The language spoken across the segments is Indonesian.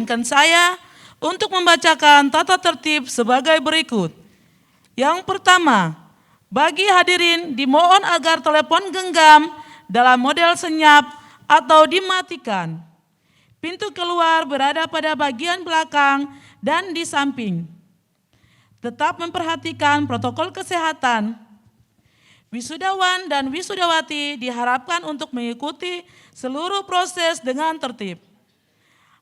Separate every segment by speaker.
Speaker 1: mengizinkan saya untuk membacakan tata tertib sebagai berikut. Yang pertama, bagi hadirin dimohon agar telepon genggam dalam model senyap atau dimatikan. Pintu keluar berada pada bagian belakang dan di samping. Tetap memperhatikan protokol kesehatan. Wisudawan dan wisudawati diharapkan untuk mengikuti seluruh proses dengan tertib.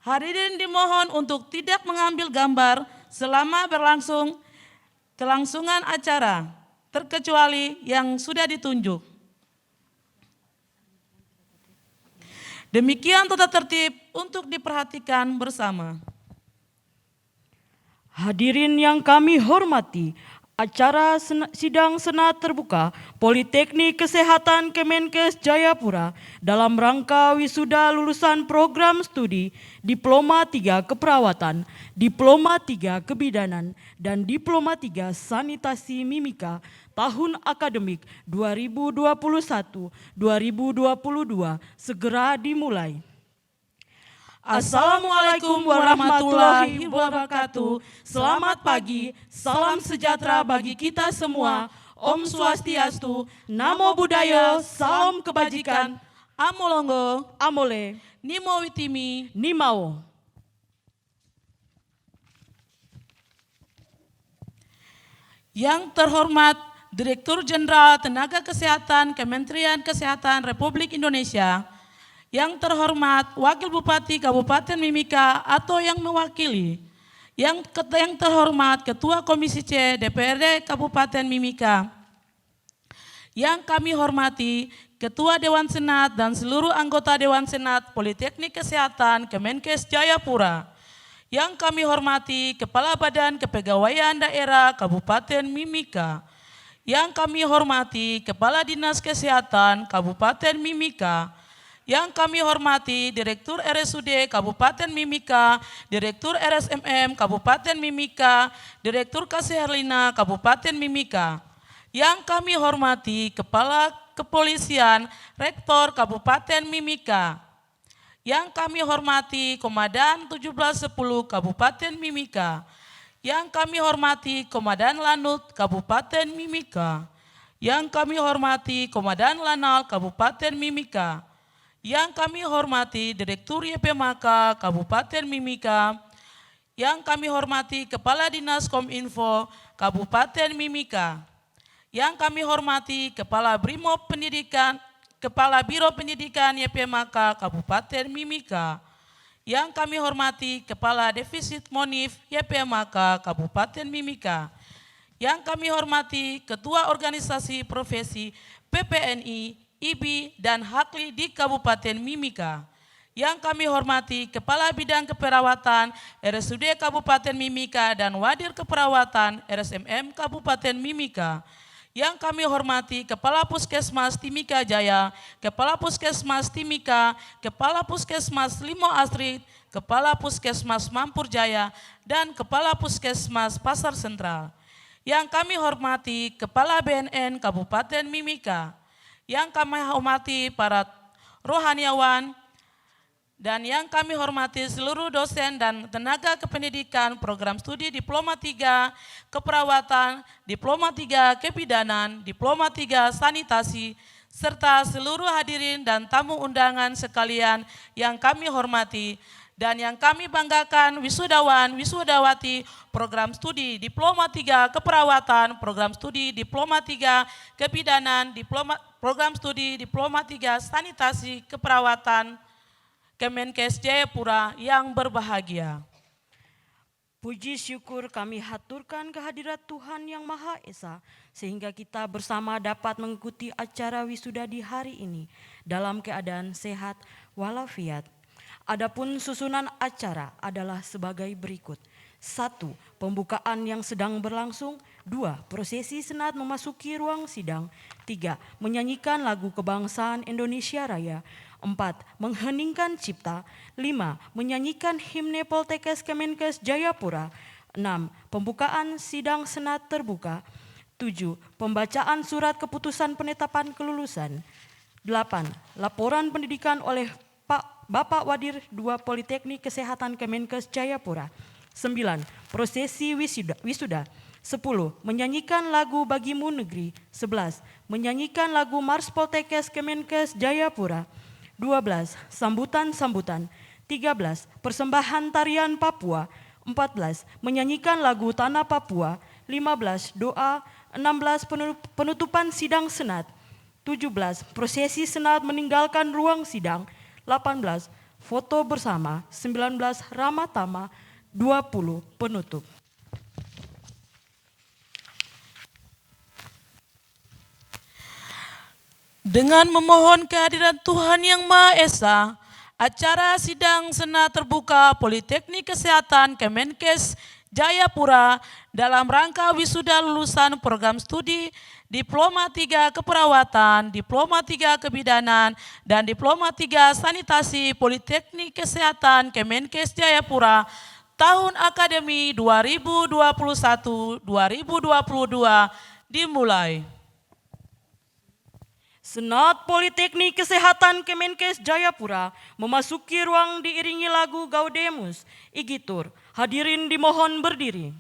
Speaker 1: Hadirin dimohon untuk tidak mengambil gambar selama berlangsung kelangsungan acara, terkecuali yang sudah ditunjuk. Demikian tata tertib untuk diperhatikan bersama.
Speaker 2: Hadirin yang kami hormati, acara sidang senat terbuka Politeknik Kesehatan Kemenkes Jayapura dalam rangka wisuda lulusan program studi Diploma 3 Keperawatan, Diploma 3 Kebidanan, dan Diploma 3 Sanitasi Mimika tahun akademik 2021-2022 segera dimulai.
Speaker 1: Assalamualaikum warahmatullahi wabarakatuh. Selamat pagi, salam sejahtera bagi kita semua. Om Swastiastu, Namo Buddhaya, salam kebajikan. Amolongo,
Speaker 2: Amole,
Speaker 1: Nimo Witimi,
Speaker 2: Nimao.
Speaker 1: Yang terhormat Direktur Jenderal Tenaga Kesehatan Kementerian Kesehatan Republik Indonesia, yang terhormat Wakil Bupati Kabupaten Mimika atau yang mewakili, yang terhormat Ketua Komisi C DPRD Kabupaten Mimika, yang kami hormati Ketua Dewan Senat dan seluruh anggota Dewan Senat Politeknik Kesehatan Kemenkes Jayapura, yang kami hormati Kepala Badan Kepegawaian Daerah Kabupaten Mimika, yang kami hormati Kepala Dinas Kesehatan Kabupaten Mimika, yang kami hormati Direktur RSUD Kabupaten Mimika, Direktur RSMM Kabupaten Mimika, Direktur Kaseherlina Kabupaten Mimika, yang kami hormati Kepala Kepolisian Rektor Kabupaten Mimika, yang kami hormati Komandan 1710 Kabupaten Mimika, yang kami hormati Komandan Lanut Kabupaten Mimika, yang kami hormati Komandan Lanal Kabupaten Mimika, yang kami hormati Direktur YPMK Kabupaten Mimika, yang kami hormati Kepala Dinas Kominfo Kabupaten Mimika, yang kami hormati Kepala Brimob Pendidikan, Kepala Biro Pendidikan YPMK Kabupaten Mimika, yang kami hormati Kepala Defisit Monif YPMK Kabupaten Mimika, yang kami hormati Ketua Organisasi Profesi PPNI, IBI, dan Hakli di Kabupaten Mimika, yang kami hormati Kepala Bidang Keperawatan RSUD Kabupaten Mimika dan Wadir Keperawatan RSMM Kabupaten Mimika, yang kami hormati Kepala Puskesmas Timika Jaya, Kepala Puskesmas Timika, Kepala Puskesmas Limo Astrid, Kepala Puskesmas Mampur Jaya, dan Kepala Puskesmas Pasar Sentral, yang kami hormati Kepala BNN Kabupaten Mimika, yang kami hormati para rohaniawan, dan yang kami hormati seluruh dosen dan tenaga kependidikan program studi Diploma 3 Keperawatan, Diploma 3 Kebidanan, Diploma 3 Sanitasi, serta seluruh hadirin dan tamu undangan sekalian yang kami hormati, dan yang kami banggakan wisudawan, wisudawati program studi Diploma 3 Keperawatan, program studi Diploma 3 Kebidanan, program studi Diploma 3 Sanitasi Keperawatan Kemenkes Jayapura yang berbahagia.
Speaker 2: Puji syukur kami haturkan kehadirat Tuhan Yang Maha Esa, sehingga kita bersama dapat mengikuti acara wisuda di hari ini dalam keadaan sehat walafiat. Adapun susunan acara adalah sebagai berikut. 1. Pembukaan yang sedang berlangsung. 2. Prosesi senat memasuki ruang sidang. 3. Menyanyikan lagu kebangsaan Indonesia Raya. 4. Mengheningkan cipta. 5. Menyanyikan himne Poltekkes Kemenkes Jayapura. 6. Pembukaan sidang senat terbuka. 7. Pembacaan surat keputusan penetapan kelulusan. 8. Laporan pendidikan oleh Pak Bapak Wadir 2 Politeknik Kesehatan Kemenkes Jayapura. 9. Prosesi wisuda. 10. Menyanyikan lagu Bagimu Negeri. 11. Menyanyikan lagu Mars Poltekkes Kemenkes Jayapura. 12. Sambutan-sambutan. 13. Persembahan tarian Papua. 14. Menyanyikan lagu Tanah Papua. 15. Doa. 16. Penutupan sidang senat. 17. Prosesi senat meninggalkan ruang sidang. 18. Foto bersama. 19. Ramatama. 20. Penutup.
Speaker 1: Dengan memohon kehadiran Tuhan Yang Maha Esa, acara sidang senat terbuka Politeknik Kesehatan Kemenkes Jayapura dalam rangka wisuda lulusan program studi Diploma 3 Keperawatan, Diploma 3 Kebidanan, dan Diploma 3 Sanitasi Politeknik Kesehatan Kemenkes Jayapura tahun akademi 2021-2022 dimulai.
Speaker 2: Senat Politeknik Kesehatan Kemenkes Jayapura memasuki ruang diiringi lagu Gaudemus Igitur. Hadirin dimohon berdiri.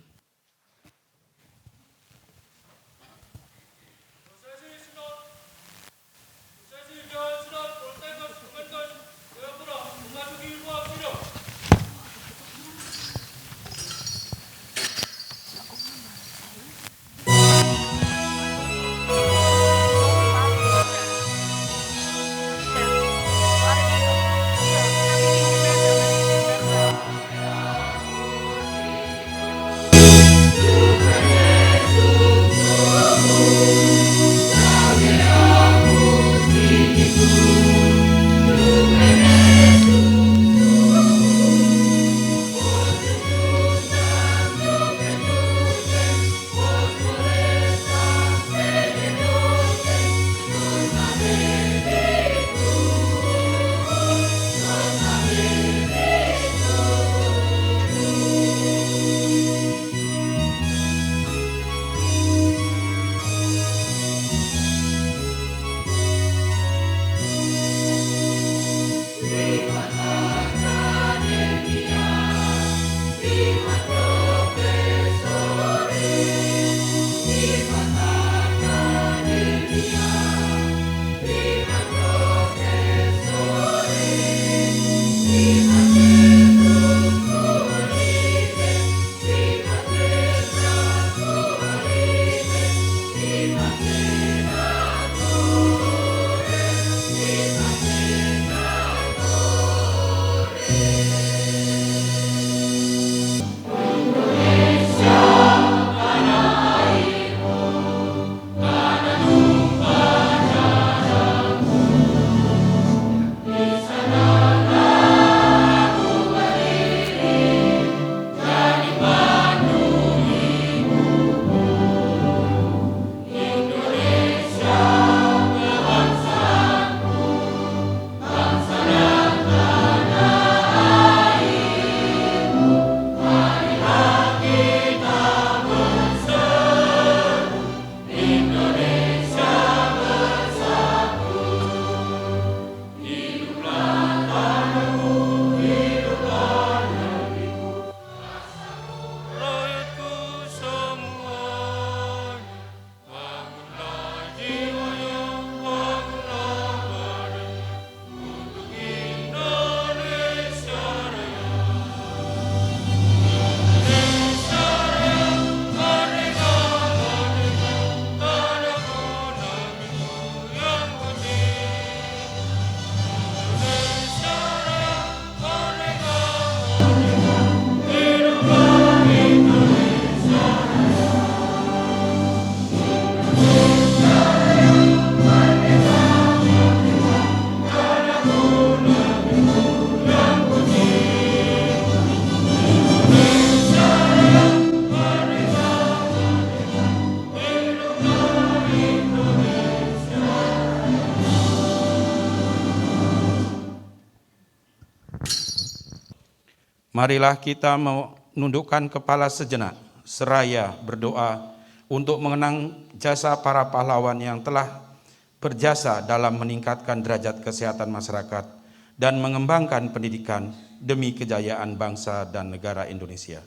Speaker 3: Marilah kita menundukkan kepala sejenak, seraya berdoa untuk mengenang jasa para pahlawan yang telah berjasa dalam meningkatkan derajat kesehatan masyarakat dan mengembangkan pendidikan demi kejayaan bangsa dan negara Indonesia.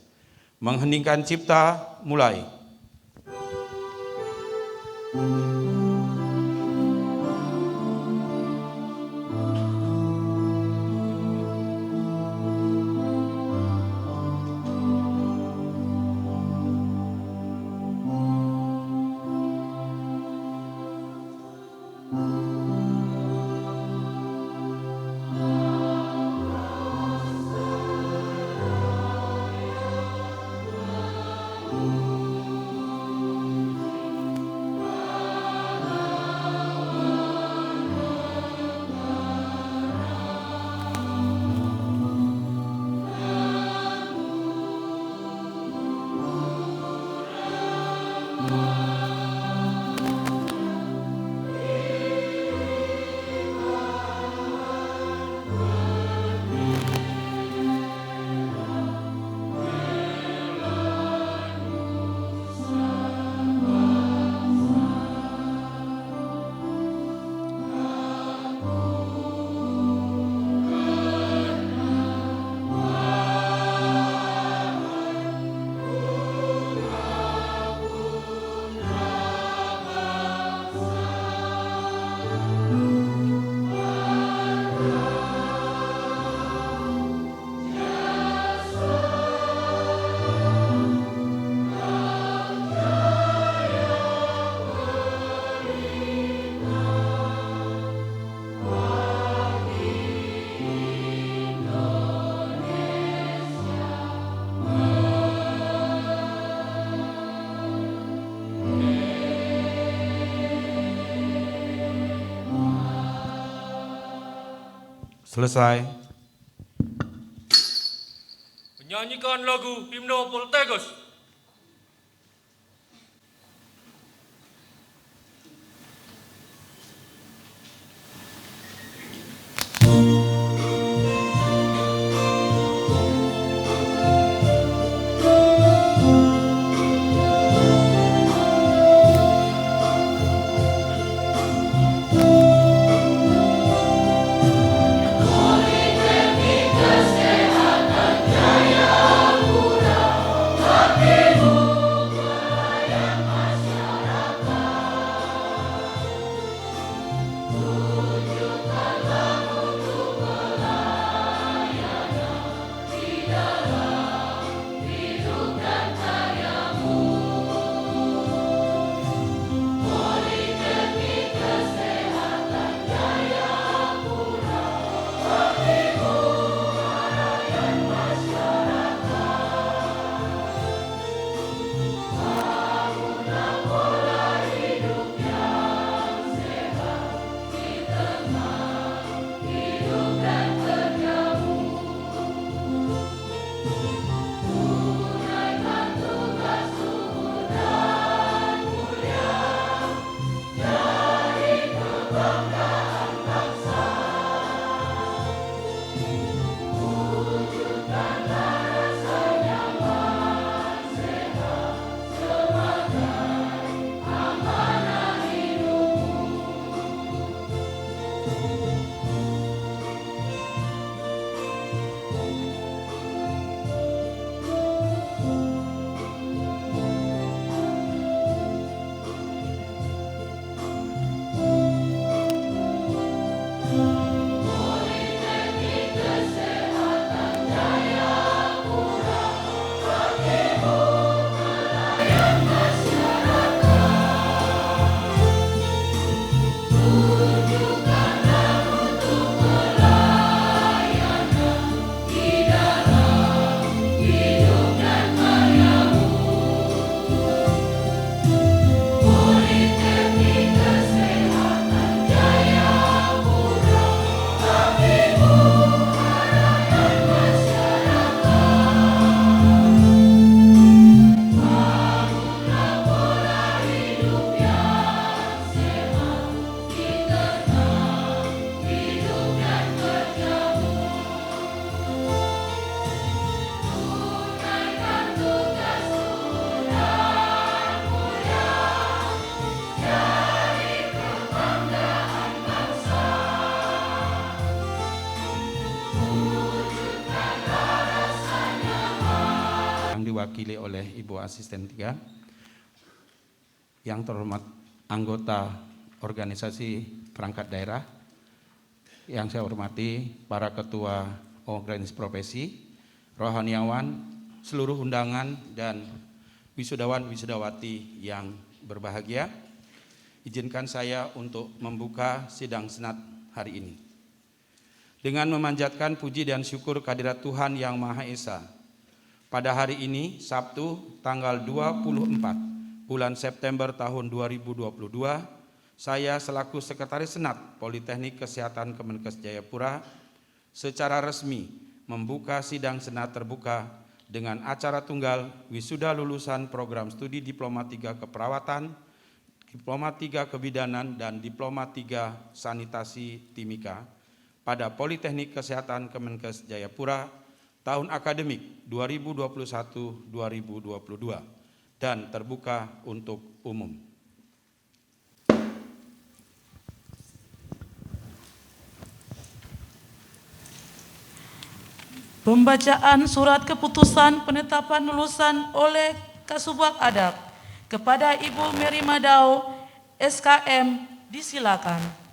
Speaker 3: Mengheningkan cipta, mulai. Selesai.
Speaker 4: Menyanyikan lagu Himno Poltekkes.
Speaker 5: Kesehatan jaya pura,
Speaker 3: diwakili oleh Ibu Asisten 3. Yang terhormat anggota organisasi perangkat daerah, yang saya hormati para ketua organisasi profesi, rohaniawan, seluruh undangan, dan wisudawan-wisudawati yang berbahagia, izinkan saya untuk membuka sidang senat hari ini. Dengan memanjatkan puji dan syukur kehadirat Tuhan Yang Maha Esa, pada hari ini, Sabtu, tanggal 24 bulan September tahun 2022, saya selaku Sekretaris Senat Politeknik Kesehatan Kemenkes Jayapura secara resmi membuka sidang senat terbuka dengan acara tunggal wisuda lulusan program studi Diploma 3 Keperawatan, Diploma 3 Kebidanan, dan Diploma 3 Sanitasi Timika pada Politeknik Kesehatan Kemenkes Jayapura tahun akademik 2021-2022 dan terbuka untuk umum.
Speaker 1: Pembacaan surat keputusan penetapan lulusan oleh Kasubag Adab kepada Ibu Mary Madao, SKM, disilakan.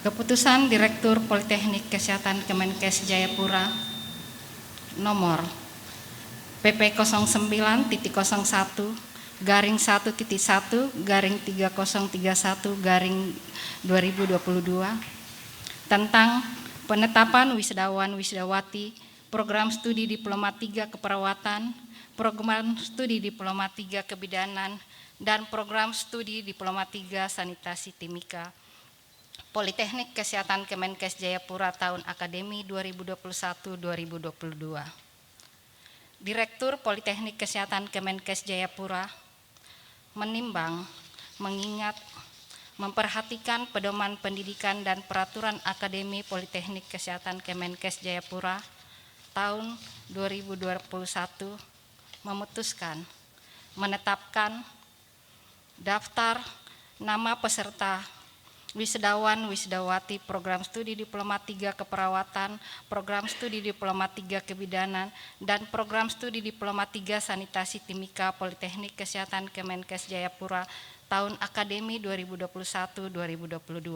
Speaker 5: Keputusan Direktur Politeknik Kesehatan Kemenkes Jayapura nomor PP 09.1.1/3031/2022 tentang penetapan wisudawan-wisudawati program studi Diploma 3 Keperawatan, program studi Diploma 3 Kebidanan, dan program studi Diploma 3 Sanitasi Timika Politeknik Kesehatan Kemenkes Jayapura tahun akademi 2021-2022. Direktur Politeknik Kesehatan Kemenkes Jayapura menimbang, mengingat, memperhatikan pedoman pendidikan dan peraturan Akademi Politeknik Kesehatan Kemenkes Jayapura tahun 2021 memutuskan menetapkan daftar nama peserta wisudawan-wisudawati program studi Diploma 3 Keperawatan, program studi Diploma 3 Kebidanan, dan program studi Diploma 3 Sanitasi Timika Politeknik Kesehatan Kemenkes Jayapura tahun akademi 2021-2022.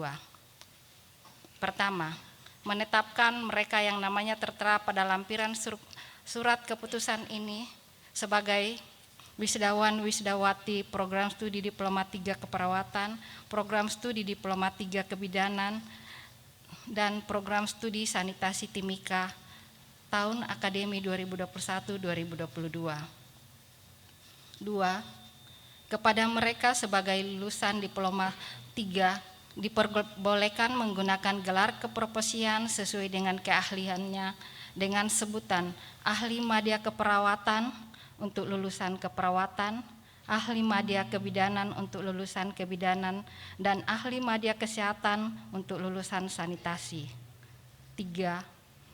Speaker 5: Pertama, menetapkan mereka yang namanya tertera pada lampiran surat keputusan ini sebagai wisudawan-wisudawati program studi Diploma 3 Keperawatan, program studi Diploma 3 Kebidanan, dan program studi Sanitasi Timika tahun akademi 2021-2022. 2. Kepada mereka sebagai lulusan Diploma 3 diperbolehkan menggunakan gelar keprofesian sesuai dengan keahliannya dengan sebutan ahli madya keperawatan untuk lulusan keperawatan, ahli madya kebidanan untuk lulusan kebidanan, dan ahli madya kesehatan untuk lulusan sanitasi. 3.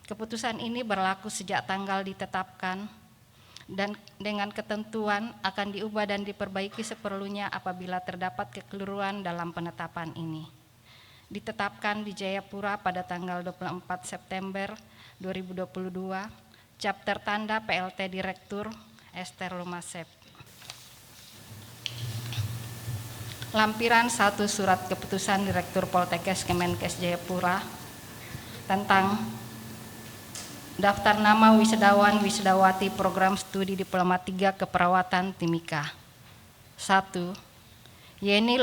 Speaker 5: Keputusan ini berlaku sejak tanggal ditetapkan dan dengan ketentuan akan diubah dan diperbaiki seperlunya apabila terdapat kekeliruan dalam penetapan ini. Ditetapkan di Jayapura pada tanggal 24 September 2022, Chapter Tanda PLT Direktur Ester Lumasep. Lampiran 1 Surat Keputusan Direktur Poltekkes Kemenkes Jayapura tentang daftar nama wisudawan-wisudawati program studi Diploma 3 Keperawatan Timika. 1. Yeni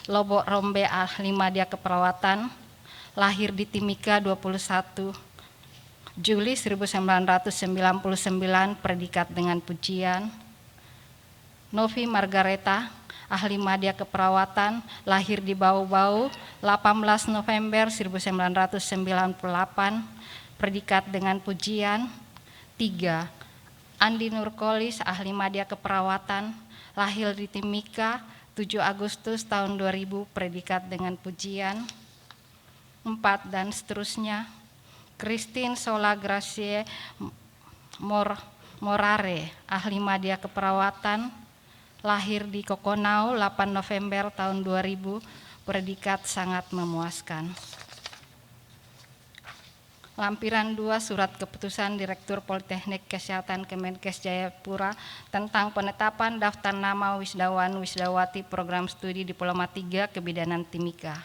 Speaker 5: Lobo Rombe ahli madya keperawatan, lahir di Timika 21 Juli 1999, predikat dengan pujian. Novi Margareta, ahli madya keperawatan, lahir di Bau-Bau 18 November 1998, predikat dengan pujian. 3. Andi Nurkolis, ahli madya keperawatan, lahir di Timika 7 Agustus tahun 2000, predikat dengan pujian. 4. Dan seterusnya. Christine Sola Gracie, Morare, ahli media keperawatan, lahir di Kokonau 8 November tahun 2000, predikat sangat memuaskan. Lampiran 2 Surat Keputusan Direktur Politeknik Kesehatan Kemenkes Jayapura tentang penetapan daftar nama wisdawan-wisdawati program studi Diploma 3 Kebidanan Timika.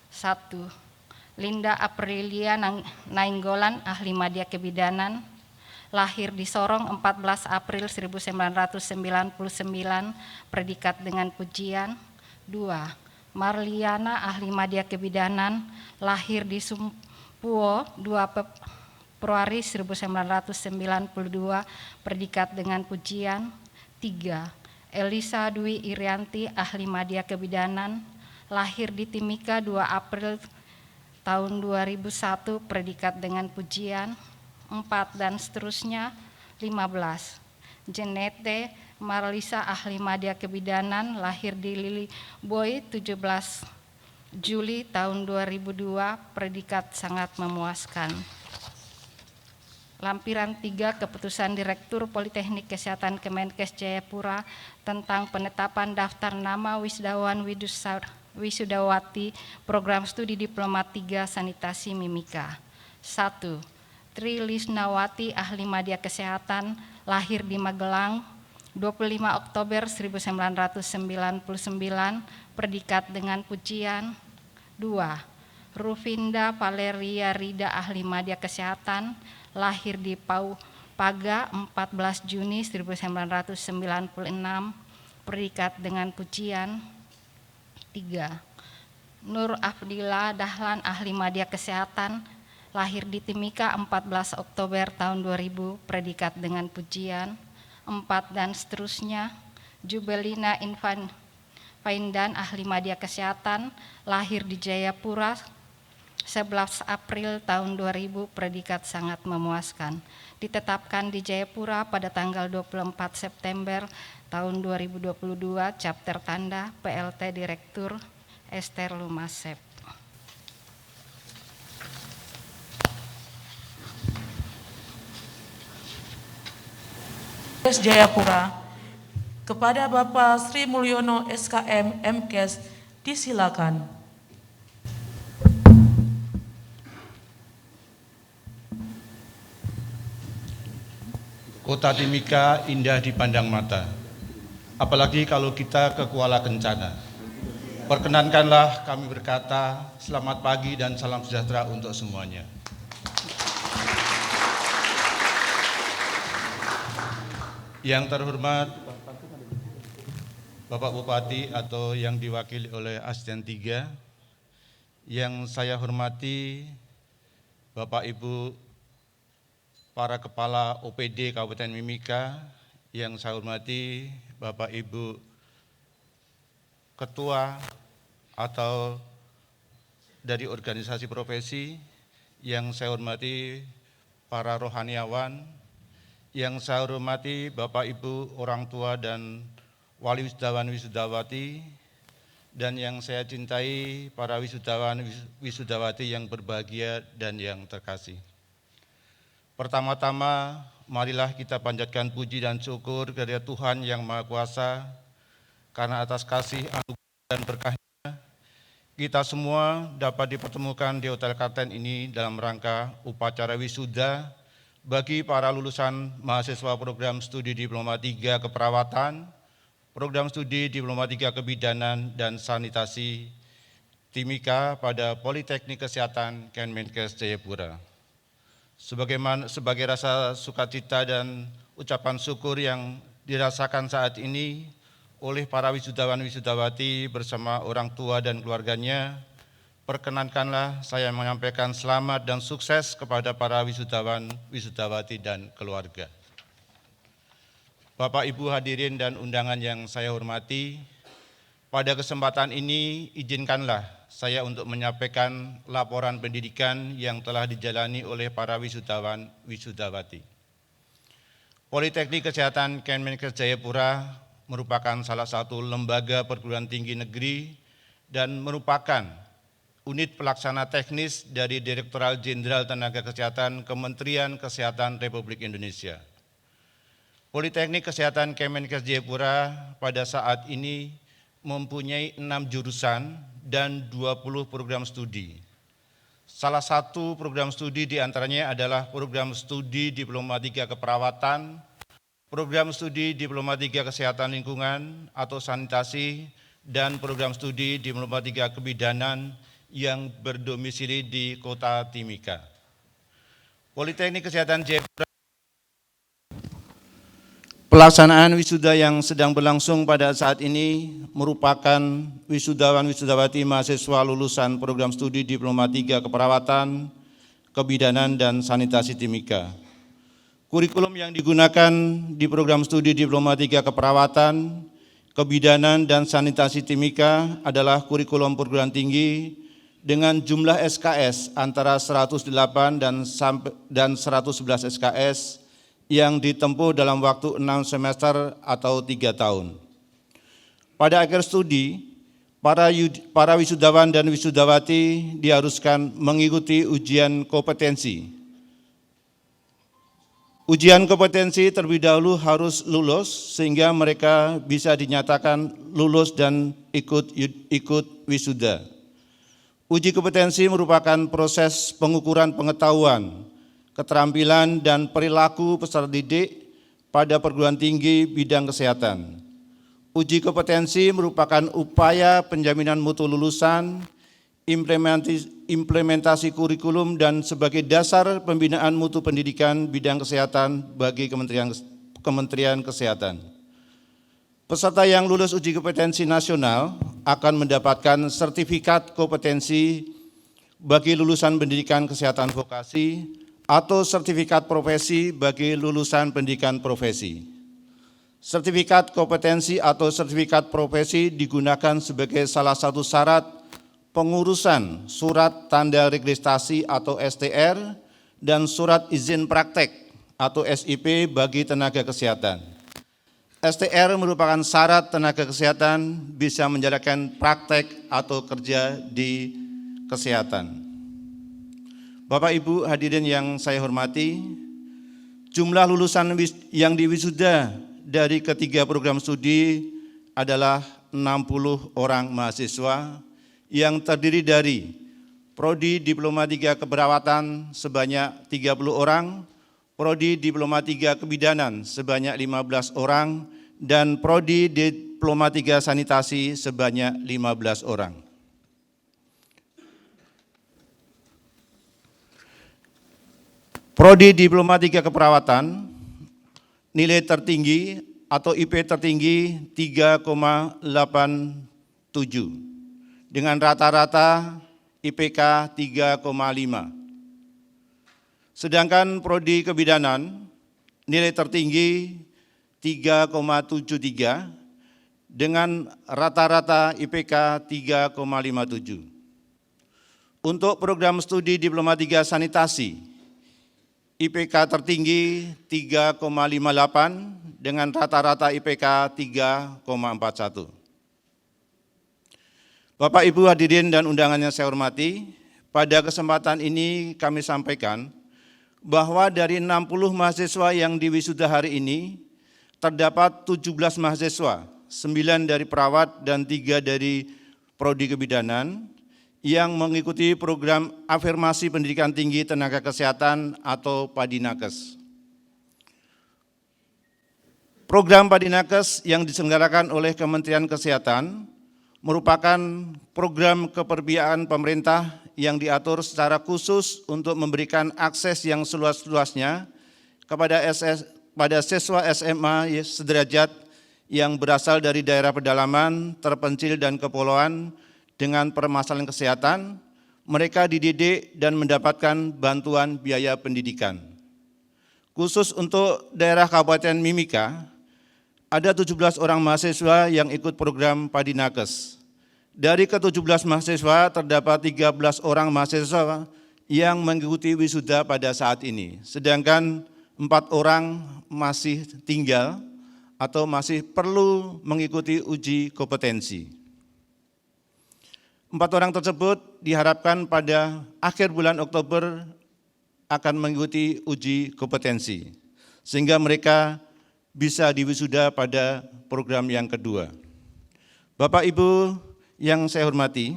Speaker 5: 1. Linda Aprilia Nainggolan, ahli media kebidanan, lahir di Sorong 14 April 1999, predikat dengan pujian. 2. Marliana, ahli media kebidanan, lahir di Puo 2 Februari 1992, predikat dengan pujian. 3. Elisa Dwi Irianti, ahli media kebidanan, lahir di Timika 2 April tahun 2001, predikat dengan pujian. 4 dan seterusnya. 15. Jenete Marlisa, ahli media kebidanan, lahir di Lili Boy 17 Juli tahun 2002, predikat sangat memuaskan. Lampiran 3 Keputusan Direktur Politeknik Kesehatan Kemenkes Jayapura tentang penetapan daftar nama wisdawan wisudawati program studi Diploma 3 Sanitasi Mimika. 1. Tri Lisnawati, ahli media kesehatan, lahir di Magelang 25 Oktober 1999, predikat dengan pujian. 2. Rufinda Valeria Rida, ahli media kesehatan, lahir di Paga 14 Juni 1996, predikat dengan pujian. 3. Nur Afdillah Dahlan, ahli media kesehatan, lahir di Timika 14 Oktober tahun 2000, predikat dengan pujian. 4 dan seterusnya. Jubelina Faindan, ahli media kesehatan, lahir di Jayapura 11 April tahun 2000, predikat sangat memuaskan. Ditetapkan di Jayapura pada tanggal 24 September tahun 2022, chapter tanda PLT Direktur Ester Lumasep.
Speaker 1: Jayapura, kepada Bapak Sri Mulyono SKM MKes disilakan.
Speaker 6: Kota Timika indah dipandang mata, apalagi kalau kita ke Kuala Kencana. Perkenankanlah kami berkata selamat pagi dan salam sejahtera untuk semuanya. Yang terhormat Bapak Bupati atau yang diwakili oleh Asisten 3, yang saya hormati Bapak Ibu para Kepala OPD Kabupaten Mimika, yang saya hormati Bapak Ibu Ketua atau dari organisasi profesi, yang saya hormati para rohaniawan, yang saya hormati Bapak Ibu orang tua dan wali wisudawan wisudawati, dan yang saya cintai para wisudawan wisudawati yang berbahagia dan yang terkasih. Pertama-tama, marilah kita panjatkan puji dan syukur kepada Tuhan yang Maha Kuasa, karena atas kasih, anugerah dan berkah-Nya, kita semua dapat dipertemukan di Hotel Karten ini dalam rangka upacara wisuda bagi para lulusan mahasiswa program studi Diploma 3 Keperawatan, program studi Diploma 3 Kebidanan dan Sanitasi Timika pada Politeknik Kesehatan Kemenkes Jayapura. Sebagai rasa sukacita dan ucapan syukur yang dirasakan saat ini oleh para wisudawan wisudawati bersama orang tua dan keluarganya, perkenankanlah saya menyampaikan selamat dan sukses kepada para wisudawan wisudawati dan keluarga. Bapak Ibu hadirin dan undangan yang saya hormati, pada kesempatan ini izinkanlah saya untuk menyampaikan laporan pendidikan yang telah dijalani oleh para wisudawan wisudawati. Politeknik Kesehatan Kemenkes Jayapura merupakan salah satu lembaga perguruan tinggi negeri dan merupakan Unit Pelaksana Teknis dari Direktorat Jenderal Tenaga Kesehatan Kementerian Kesehatan Republik Indonesia. Politeknik Kesehatan Kemenkes Jayapura pada saat ini mempunyai 6 jurusan dan 20 program studi. Salah satu program studi diantaranya adalah program studi Diploma 3 Keperawatan, program studi Diploma 3 Kesehatan Lingkungan atau Sanitasi, dan program studi Diploma 3 Kebidanan yang berdomisili di Kota Timika. Politeknik Kesehatan Jayapura. Pelaksanaan wisuda yang sedang berlangsung pada saat ini merupakan wisudawan-wisudawati mahasiswa lulusan program studi Diploma 3 Keperawatan, Kebidanan, dan Sanitasi Timika. Kurikulum yang digunakan di program studi Diploma 3 Keperawatan, Kebidanan, dan Sanitasi Timika adalah kurikulum perguruan tinggi dengan jumlah SKS antara 108 dan 111 SKS yang ditempuh dalam waktu 6 semester atau 3 tahun. Pada akhir studi, para wisudawan dan wisudawati diharuskan mengikuti ujian kompetensi. Ujian kompetensi terlebih dahulu harus lulus sehingga mereka bisa dinyatakan lulus dan ikut wisuda. Uji kompetensi merupakan proses pengukuran pengetahuan, keterampilan, dan perilaku peserta didik pada perguruan tinggi bidang kesehatan. Uji kompetensi merupakan upaya penjaminan mutu lulusan, implementasi kurikulum, dan sebagai dasar pembinaan mutu pendidikan bidang kesehatan bagi Kementerian Kesehatan. Peserta yang lulus uji kompetensi nasional akan mendapatkan sertifikat kompetensi bagi lulusan pendidikan kesehatan vokasi atau sertifikat profesi bagi lulusan pendidikan profesi. Sertifikat kompetensi atau sertifikat profesi digunakan sebagai salah satu syarat pengurusan surat tanda registrasi atau STR dan surat izin praktek atau SIP bagi tenaga kesehatan. STR merupakan syarat tenaga kesehatan bisa menjalankan praktek atau kerja di kesehatan. Bapak Ibu hadirin yang saya hormati, jumlah lulusan yang diwisuda dari ketiga program studi adalah 60 orang mahasiswa yang terdiri dari Prodi Diploma 3 Keperawatan sebanyak 30 orang, Prodi Diploma 3 Kebidanan sebanyak 15 orang, dan Prodi Diploma 3 Sanitasi sebanyak 15 orang. Prodi Diploma 3 Keperawatan, nilai tertinggi atau IP tertinggi 3,87 dengan rata-rata IPK 3,5. Sedangkan Prodi Kebidanan, nilai tertinggi 3,73 dengan rata-rata IPK 3,57. Untuk program studi Diploma 3 Sanitasi, IPK tertinggi 3,58 dengan rata-rata IPK 3,41. Bapak Ibu hadirin dan undangan yang saya hormati, pada kesempatan ini kami sampaikan bahwa dari 60 mahasiswa yang diwisuda hari ini, terdapat 17 mahasiswa, 9 dari perawat dan 3 dari Prodi Kebidanan yang mengikuti program afirmasi pendidikan tinggi tenaga kesehatan atau Padinakes. Program Padinakes yang diselenggarakan oleh Kementerian Kesehatan merupakan program keperbiaan pemerintah yang diatur secara khusus untuk memberikan akses yang seluas-luasnya kepada siswa SMA sederajat yang berasal dari daerah pedalaman, terpencil, dan kepulauan dengan permasalahan kesehatan. Mereka dididik dan mendapatkan bantuan biaya pendidikan. Khusus untuk daerah Kabupaten Mimika, ada 17 orang mahasiswa yang ikut program Padinakes. Dari ke-17 mahasiswa, terdapat 13 orang mahasiswa yang mengikuti wisuda pada saat ini, sedangkan 4 orang masih tinggal atau masih perlu mengikuti uji kompetensi. 4 orang tersebut diharapkan pada akhir bulan Oktober akan mengikuti uji kompetensi, sehingga mereka bisa diwisuda pada program yang kedua. Bapak Ibu yang saya hormati,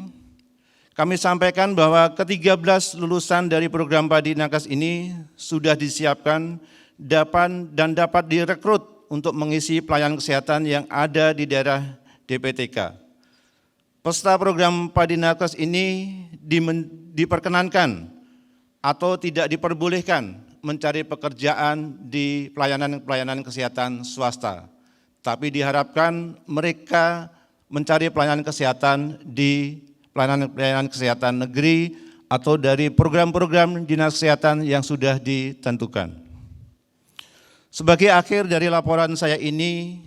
Speaker 6: kami sampaikan bahwa ke-13 lulusan dari program Padi Nakes ini sudah disiapkan dapat direkrut untuk mengisi pelayanan kesehatan yang ada di daerah DPTK. Peserta program Padi Nakes ini diperkenankan atau tidak diperbolehkan mencari pekerjaan di pelayanan kesehatan swasta, tapi diharapkan mereka mencari pelayanan kesehatan di pelayanan kesehatan negeri atau dari program-program dinas kesehatan yang sudah ditentukan. Sebagai akhir dari laporan saya ini,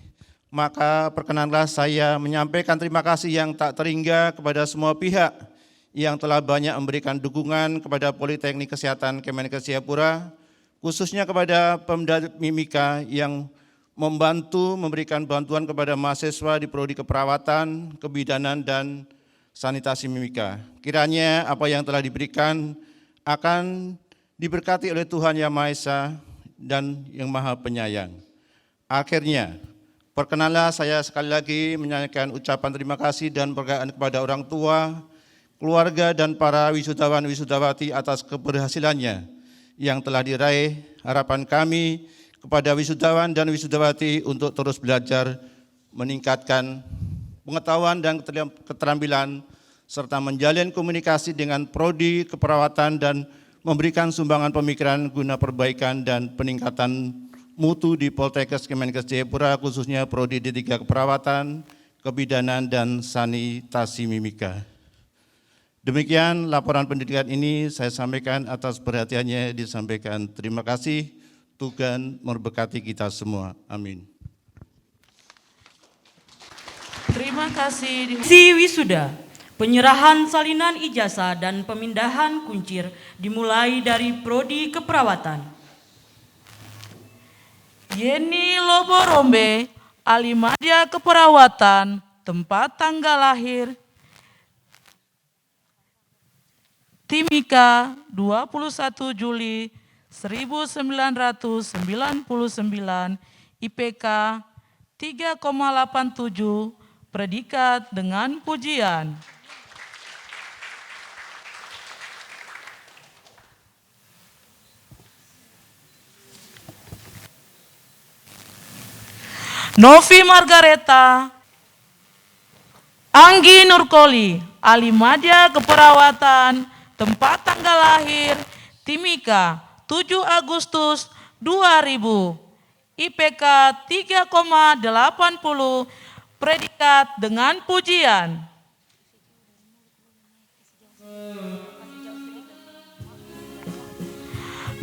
Speaker 6: maka perkenanlah saya menyampaikan terima kasih yang tak terhingga kepada semua pihak yang telah banyak memberikan dukungan kepada Politeknik Kesehatan Kemenkes Jayapura, khususnya kepada Pemda Mimika yang membantu memberikan bantuan kepada mahasiswa di Prodi Keperawatan, Kebidanan, dan Sanitasi Mimika. Kiranya apa yang telah diberikan akan diberkati oleh Tuhan Yang Maha Esa dan Yang Maha Penyayang. Akhirnya, perkenanlah saya sekali lagi menyampaikan ucapan terima kasih dan penghargaan kepada orang tua, keluarga, dan para wisudawan-wisudawati atas keberhasilannya yang telah diraih. Harapan kami kepada wisudawan dan wisudawati untuk terus belajar, meningkatkan pengetahuan dan keterampilan, serta menjalin komunikasi dengan prodi keperawatan dan memberikan sumbangan pemikiran guna perbaikan dan peningkatan mutu di Poltekkes Kemenkes Jayapura, khususnya Prodi D3 Keperawatan, Kebidanan, dan Sanitasi Mimika. Demikian laporan pendidikan ini saya sampaikan, atas perhatiannya disampaikan. Terima kasih, Tuhan memberkati kita semua. Amin.
Speaker 1: Terima kasih.
Speaker 2: Si wisuda, penyerahan salinan ijazah dan pemindahan kuncir dimulai dari Prodi Keperawatan.
Speaker 1: Yeni Loborombe, Alimadya Keperawatan, tempat tanggal lahir Timika 21 Juli 1999, IPK 3,87, predikat dengan pujian. Novi Margareta Anggi Nurkoli, Alimadya Keperawatan, tempat tanggal lahir Timika 7 Agustus 2000, IPK 3,80, predikat dengan pujian.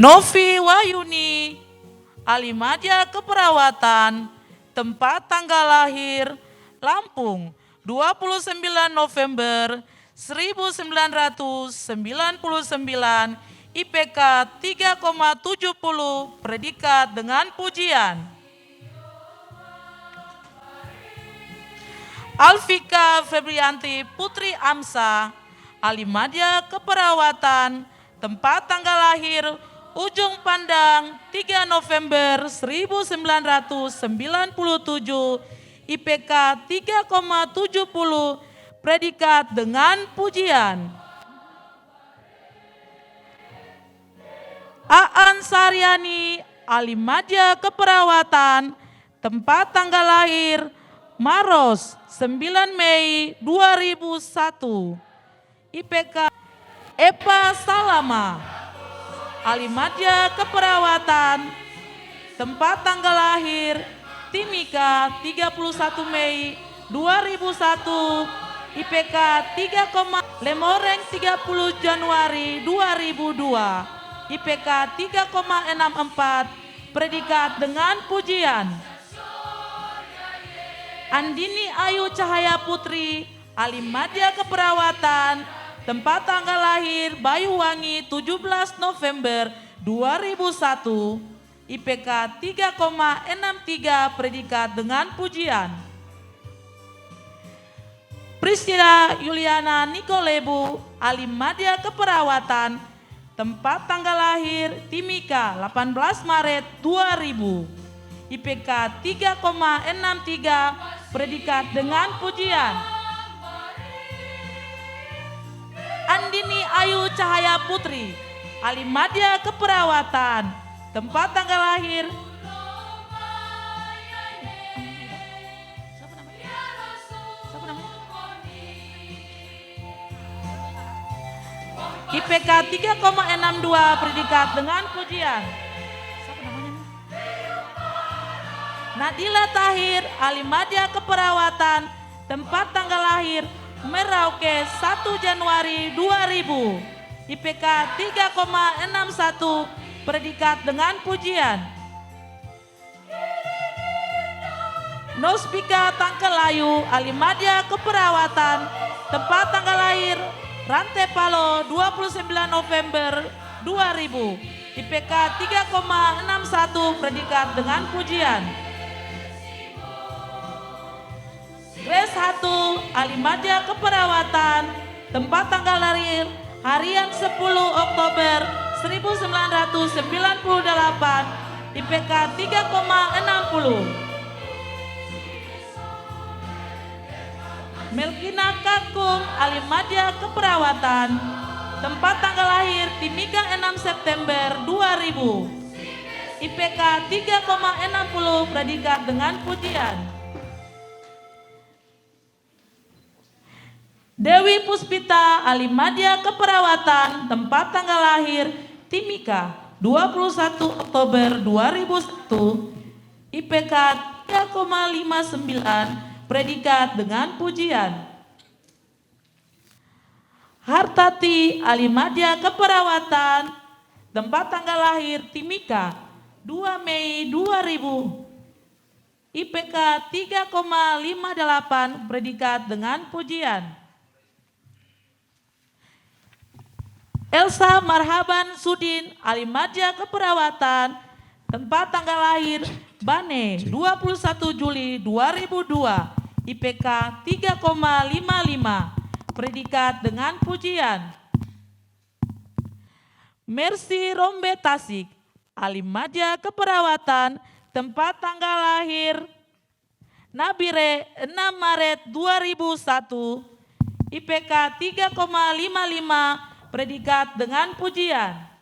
Speaker 1: Novi Wahyuni, Alimadya Keperawatan, tempat tanggal lahir Lampung 29 November 1999, IPK 3,70, predikat dengan pujian. Alfika Febrianti Putri Amsa, Alimadya Keperawatan, tempat tanggal lahir Ujung Pandang 3 November 1997, IPK 3,70, predikat dengan pujian. Aan Saryani, Alimadya Keperawatan, tempat tanggal lahir Maros 9 Mei 2001, IPK. Eva Salama, Alimadya Keperawatan, tempat tanggal lahir Timika 31 Mei 2001, IPK 3, Lemoreng 30 Januari 2002, IPK 3,64, predikat dengan pujian. Andini Ayu Cahaya Putri, Alimadya Keperawatan, tempat tanggal lahir Bayuwangi 17 November 2001, IPK 3,63, predikat dengan pujian. Priscilla Yuliana Nikolebu, Alimadya Keperawatan, tempat tanggal lahir Timika 18 Maret 2000, IPK 3,63, predikat dengan pujian. Andini Ayu Cahaya Putri, Alimadya Keperawatan, tempat tanggal lahir IPK 3,62, predikat dengan pujian. Nadila Tahir, Alimadya Keperawatan, tempat tanggal lahir Merauke 1 Januari 2000, IPK 3,61, predikat dengan pujian. Nospika Tangkelayu, Alimadya Keperawatan, tempat tanggal lahir Rantepalo 29 November 2000, IPK 3,61, predikat dengan pujian. Grace 1, Alimadya Keperawatan, tempat tanggal lahir harian 10 Oktober 1998, IPK 3,60. Melkina Kakung, Alimadya Keperawatan, tempat tanggal lahir Timika 6 September 2000, IPK 3,60, predikat dengan pujian. Dewi Puspita, Alimadya Keperawatan, tempat tanggal lahir Timika 21 Oktober 2001, IPK 3,59, predikat dengan pujian. Hartati, Alimadya Keperawatan, tempat tanggal lahir Timika 2 Mei 2000, IPK 3,58, predikat dengan pujian. Elsa Marhaban Sudin, Alimadya Keperawatan, tempat tanggal lahir Bane 21 Juli 2002, IPK 3,55, predikat dengan pujian. Mercy Rombe Tasik, Alimadya Keperawatan, tempat tanggal lahir Nabire 6 Maret 2001, IPK 3,55, predikat dengan pujian.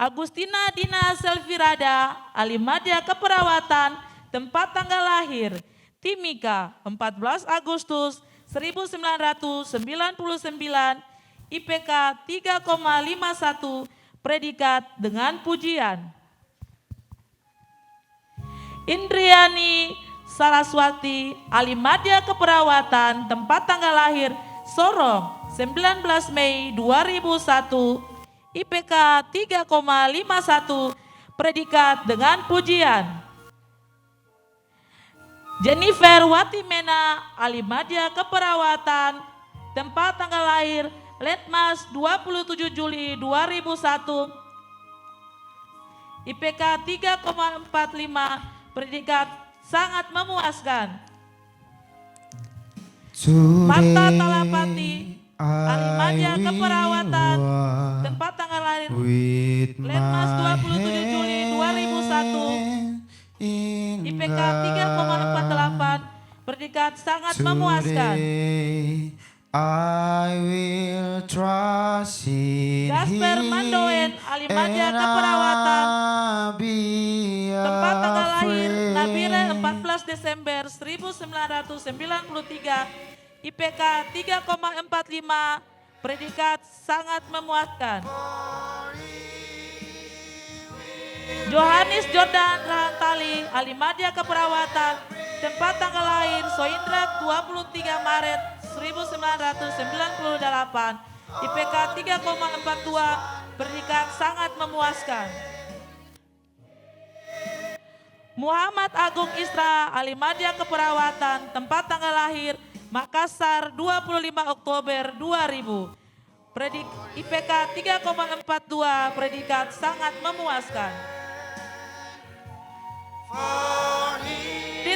Speaker 1: Agustina Dina Selvirada, Alimadya Keperawatan, tempat tanggal lahir Timika 14 Agustus 1999, IPK 3,51, predikat dengan pujian. Indriani Saraswati, Alimadya Keperawatan, tempat tanggal lahir Sorong 19 Mei 2001, IPK 3,51, predikat dengan pujian. Jennifer Watimena, Alimadya Keperawatan, tempat tanggal lahir Letmas 27 Juli 2001, IPK 3,45, predikat sangat memuaskan. Marta Talapati, Alimadya Keperawatan, tempat tanggal lahir Letmas 27 Juli 2001, IPK 3,48, predikat sangat memuaskan.
Speaker 7: I will trust in
Speaker 1: Gasper Mandoen, Alimadya Keperawatan, tempat tanggal lahir Nabire 14 Desember 1993, IPK 3,45, predikat sangat memuaskan. Johannes Jordan Rantali, Alimadya Keperawatan, tempat tanggal lahir Soindra 23 Maret 1998, IPK 3,42, predikat sangat memuaskan. Muhammad Agung Isra, Alimadya Keperawatan, tempat tanggal lahir Makassar 25 Oktober 2000, IPK 3,42, predikat sangat memuaskan.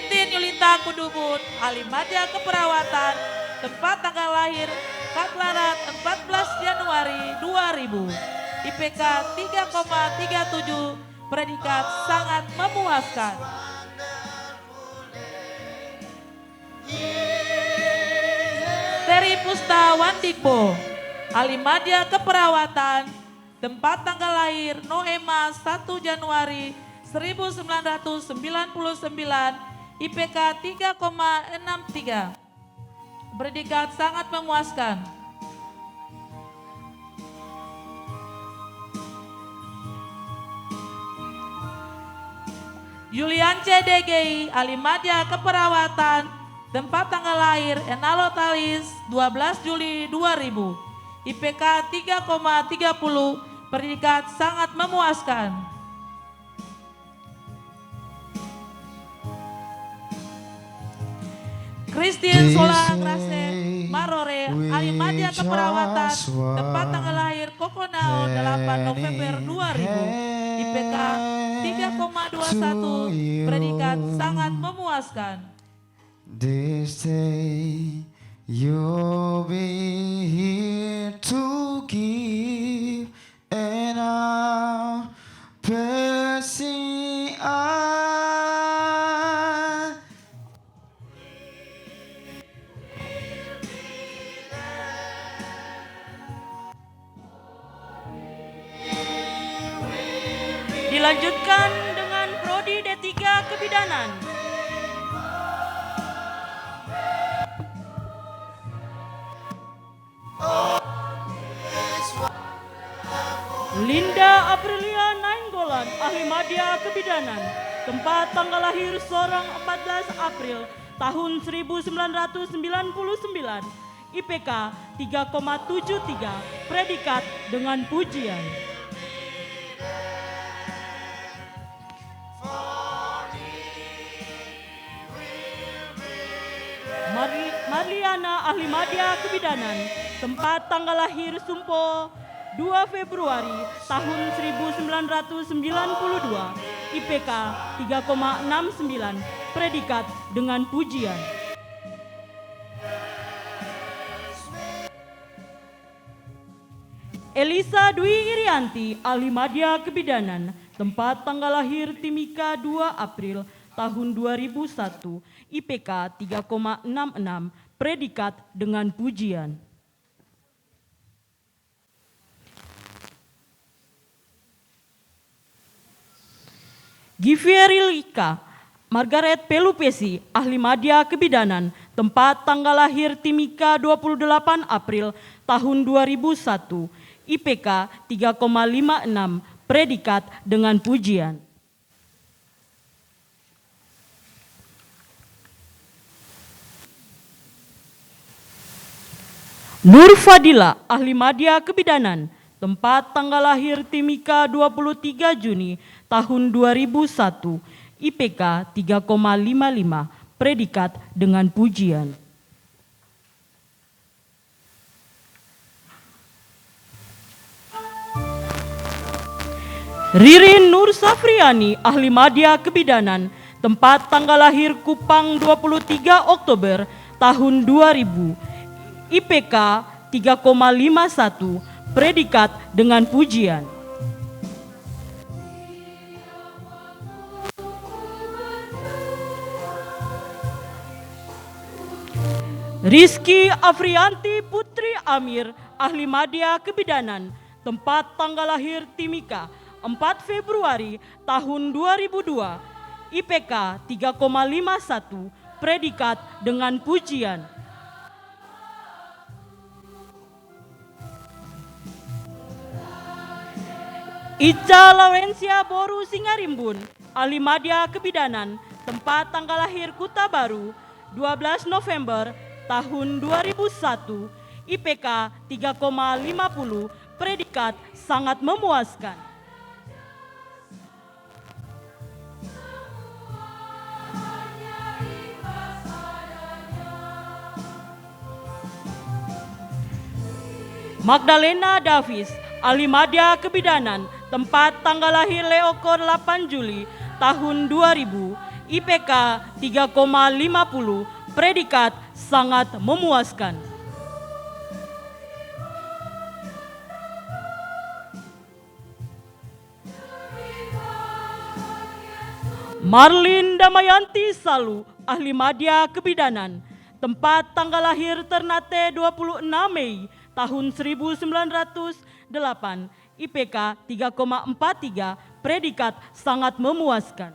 Speaker 1: Titin Yulita Kudubun, ahli madya keperawatan, tempat tanggal lahir Katlarat 14 Januari 2000, IPK 3,37, predikat sangat memuaskan. Teri Pusta Wandikbo, ahli madya keperawatan, tempat tanggal lahir Noema 1 Januari 1999, IPK 3,63. Predikat sangat memuaskan. Yulian CDGI, ahli madya keperawatan, tempat tanggal lahir Enalotalis 12 Juli 2000, IPK 3,30, predikat sangat memuaskan. Christine Sola Grase Marore, ahli madya keperawatan, tempat tanggal lahir Kokonao 8 November 2000, IPK 3,21, predikat sangat memuaskan.
Speaker 7: This day you'll be here to give, and I'll passing on.
Speaker 2: Dilanjutkan dengan Prodi D3 Kebidanan. Linda Aprilia Nainggolan, ahli madya kebidanan, tempat tanggal lahir Sorong 14 April tahun 1999, IPK 3,73, predikat dengan pujian. Marliana, ahli madya kebidanan, tempat tanggal lahir Sumpo 2 Februari tahun 1992, IPK 3,69, predikat dengan pujian. Elisa Dwi Irianti, ahli madya kebidanan, tempat tanggal lahir Timika 2 April tahun 2001, IPK 3,66, predikat dengan pujian. Giverilika Margaret Pelupesi, ahli madya kebidanan, tempat tanggal lahir Timika 28 April tahun 2001, IPK 3,56, predikat dengan pujian. Nur Fadila, ahli madya kebidanan, tempat tanggal lahir Timika 23 Juni tahun 2001, IPK 3,55, predikat dengan pujian. Ririn Nur Safriani, ahli madya kebidanan, tempat tanggal lahir Kupang 23 Oktober tahun 2000, IPK 3,51, predikat dengan pujian. Rizky Afrianti Putri Amir, ahli madya kebidanan, tempat tanggal lahir Timika 4 Februari tahun 2002, IPK 3,51, predikat dengan pujian. Ica Laurencia Boru Singarimbun, ahli madya kebidanan, tempat tanggal lahir Kuta Baru 12 November tahun 2001, IPK 3,50, predikat sangat memuaskan. Magdalena Davis, ahli madya kebidanan, tempat tanggal lahir Leokor 8 Juli tahun 2000, IPK 3,50, predikat sangat memuaskan. Marlin Damayanti Salu, ahli madya kebidanan, tempat tanggal lahir Ternate 26 Mei tahun 1908, IPK 3,43, predikat sangat memuaskan.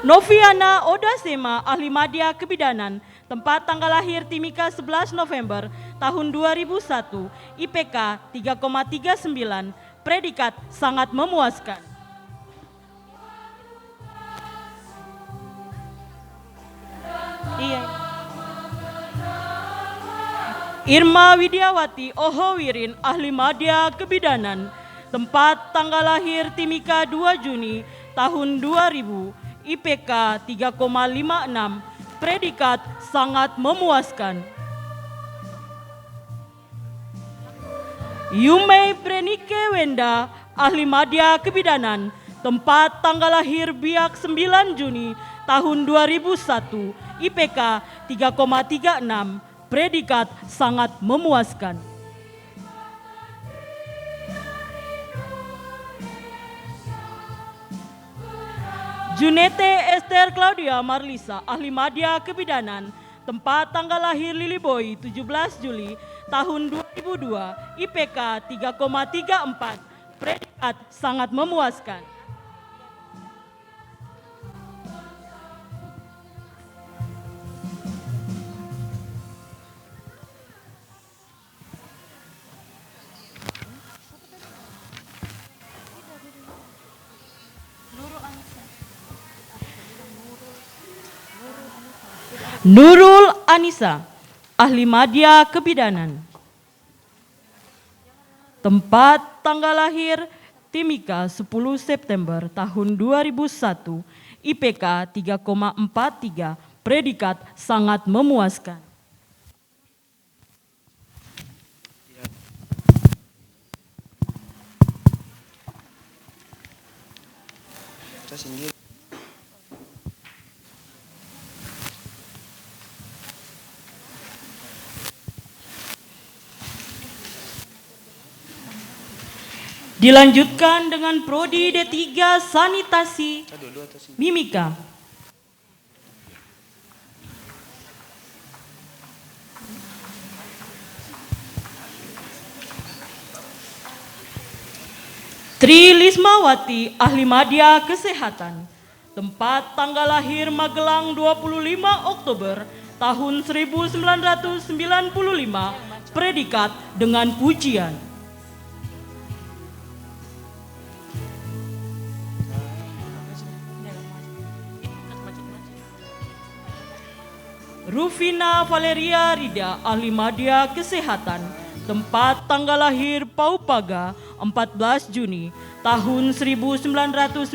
Speaker 2: Noviana Odasema, ahli madya kebidanan, tempat tanggal lahir Timika 11 November tahun 2001, IPK 3,39, predikat sangat memuaskan. Iya. Irma Widiawati Ohowirin, ahli madya kebidanan, tempat tanggal lahir Timika 2 Juni tahun 2000, IPK 3,56, predikat sangat memuaskan. Yumei Prenike Wenda, ahli madya kebidanan, tempat tanggal lahir Biak 9 Juni tahun 2001, IPK 3,36, predikat sangat memuaskan. Junete Esther Claudia Marlisa, ahli madya kebidanan, tempat tanggal lahir Liliboy 17 Juli tahun 2002, IPK 3,34, predikat sangat memuaskan. Nurul Anissa, ahli madya kebidanan, tempat tanggal lahir Timika 10 September tahun 2001, IPK 3,43, predikat sangat memuaskan. Dilanjutkan dengan Prodi D3 Sanitasi Mimika. Tri Lismawati, ahli madya kesehatan, tempat tanggal lahir Magelang 25 Oktober tahun 1995, predikat dengan pujian. Rufina Valeria Rida, ahli madya kesehatan, tempat tanggal lahir Paupaga 14 Juni tahun 1996,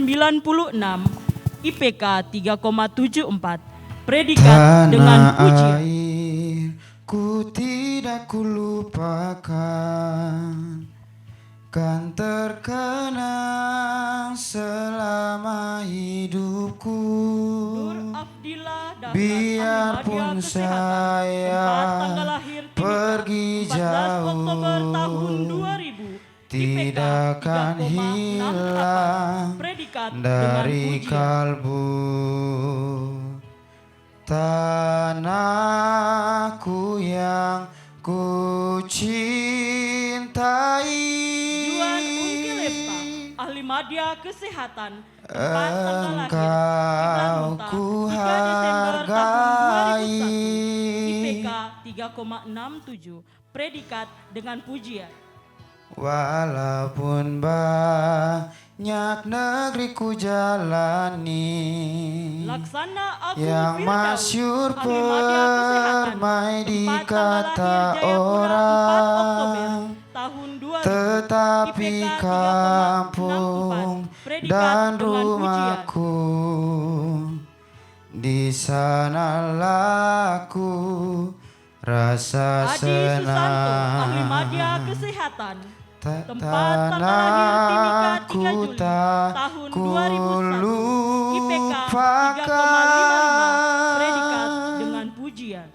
Speaker 2: IPK 3,74, predikat dengan pujian.
Speaker 7: Air ku tidak kulupakan, kan terkenang selama hidupku.
Speaker 2: Nur Abdillah Dahlan,
Speaker 7: Biarpun
Speaker 2: ahli madya kesehatan, tempat tanggal lahir Timika,
Speaker 7: pergi
Speaker 2: 14 Oktober tahun
Speaker 7: jauh,
Speaker 2: 2000,
Speaker 7: tidak akan
Speaker 2: IPK 3,68,
Speaker 7: hilang
Speaker 2: predikat dengan
Speaker 7: dari
Speaker 2: pujian.
Speaker 7: kalbu. Tanahku yang ku cintai,
Speaker 2: Juan Ungki Lepta, ahli madya kesehatan, tempat tanggal lahir
Speaker 7: Engkau
Speaker 2: Ibrahim
Speaker 7: ku
Speaker 2: 3 Desember tahun 2001,
Speaker 7: hargai,
Speaker 2: IPK 3,67, predikat dengan pujian.
Speaker 7: walaupun banyak negeri ku jalani,
Speaker 2: Laksana Agung
Speaker 7: yang
Speaker 2: Firdaus,
Speaker 7: masyhur
Speaker 2: ahli madya kesehatan,
Speaker 7: permai di
Speaker 2: tempat tanggal
Speaker 7: kata
Speaker 2: lahir Jayapura 4 Oktober
Speaker 7: orang,
Speaker 2: tahun 2000,
Speaker 7: tetapi
Speaker 2: IPK 3,64,
Speaker 7: kampung
Speaker 2: predikat
Speaker 7: dan
Speaker 2: dengan pujian.
Speaker 7: rumahku, di sanalah ku rasa
Speaker 2: Adi Susanto, ahli media
Speaker 7: senang.
Speaker 2: kesehatan, tempat tanggal lahir Timika 3 Juli tahun 2001, IPK 3,55, predikat dengan pujian.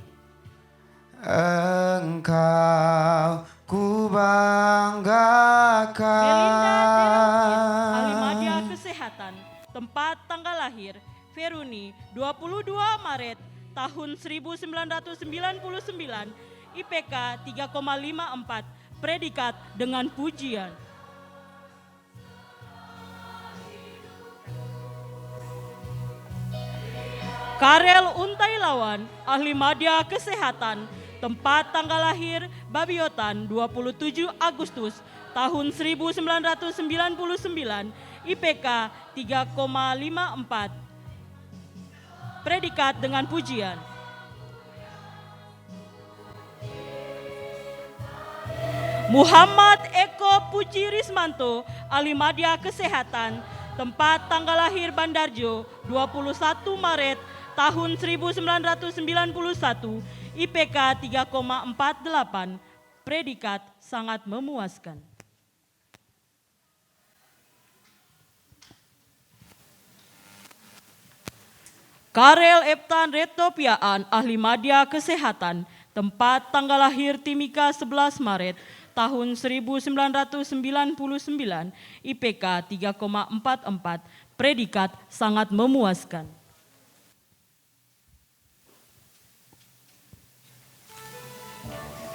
Speaker 7: Engkau ku
Speaker 2: Melinda Derafkin, ahli media
Speaker 7: banggakan.
Speaker 2: kesehatan, tempat tanggal lahir Veruni 22 Maret tahun 1999, IPK 3,54, predikat dengan pujian. Karel Untailawan, ahli media kesehatan, tempat tanggal lahir Babiotan 27 Agustus tahun 1999, IPK 3,54, predikat dengan pujian. Muhammad Eko Puji Rismanto, ahli media kesehatan, tempat tanggal lahir Bandarjo 21 Maret tahun 1991, IPK 3,48, predikat sangat memuaskan. Karel Eptan Retopiaan, ahli media kesehatan, tempat tanggal lahir Timika 11 Maret tahun 1999, IPK 3,44, predikat sangat memuaskan.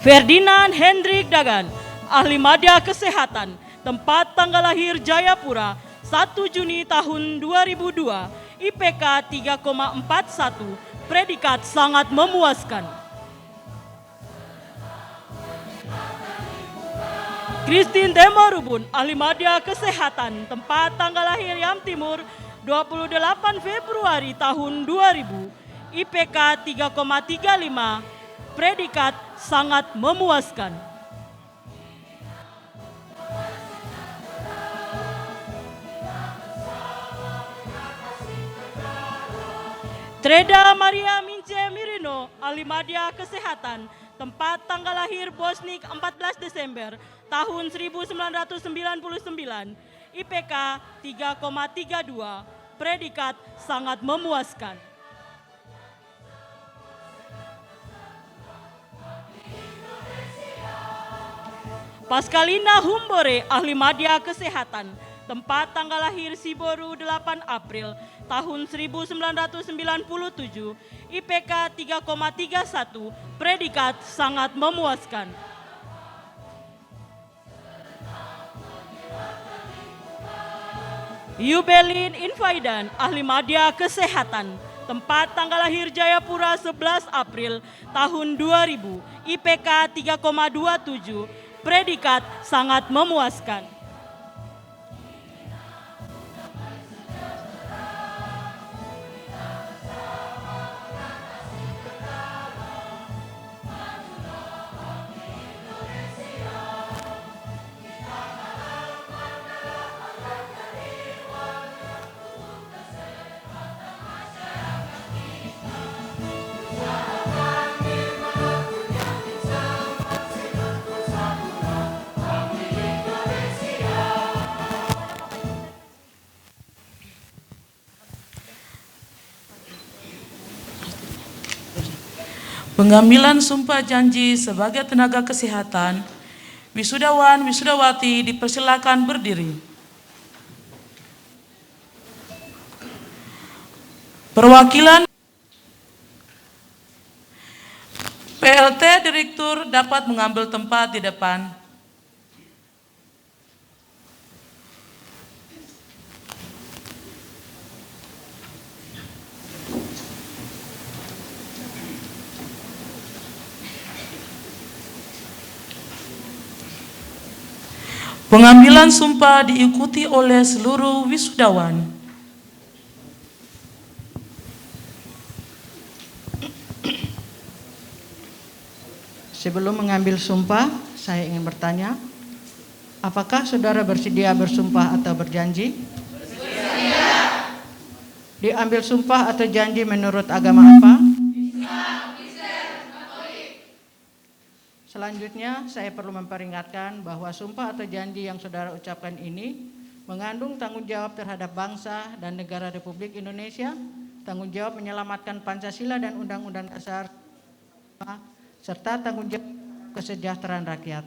Speaker 2: Ferdinand Hendrik Dagan, ahli media kesehatan, tempat tanggal lahir Jayapura 1 Juni tahun 2002, IPK 3,41, predikat sangat memuaskan. Christine Demarubun, ahli media kesehatan, tempat tanggal lahir Yam Timur 28 Februari tahun 2000, IPK 3,35, predikat sangat memuaskan. Treda Maria Mince Mirino, ahli media kesehatan, tempat tanggal lahir Bosnik 14 Desember tahun 1999, IPK 3,32, predikat sangat memuaskan. Pascalina Humbore, ahli media kesehatan, tempat tanggal lahir Siboru 8 April tahun 1997, IPK 3,31, predikat sangat memuaskan. Yubelin Infaidan, ahli media kesehatan, tempat tanggal lahir Jayapura 11 April tahun 2000, IPK 3,27, predikat sangat memuaskan.
Speaker 1: Pengambilan sumpah janji sebagai tenaga kesehatan, wisudawan, wisudawati dipersilakan berdiri. Perwakilan PLT Direktur dapat mengambil tempat di depan. Pengambilan sumpah diikuti oleh seluruh wisudawan.
Speaker 8: Sebelum mengambil sumpah, saya ingin bertanya, apakah saudara bersedia bersumpah atau berjanji? Bersedia. Diambil sumpah atau janji menurut agama apa? Islam, Kristen, Katolik. Selanjutnya, saya perlu memperingatkan bahwa sumpah atau janji yang saudara ucapkan ini mengandung tanggung jawab terhadap bangsa dan negara Republik Indonesia, tanggung jawab menyelamatkan Pancasila dan Undang-Undang Dasar, serta tanggung jawab kesejahteraan rakyat.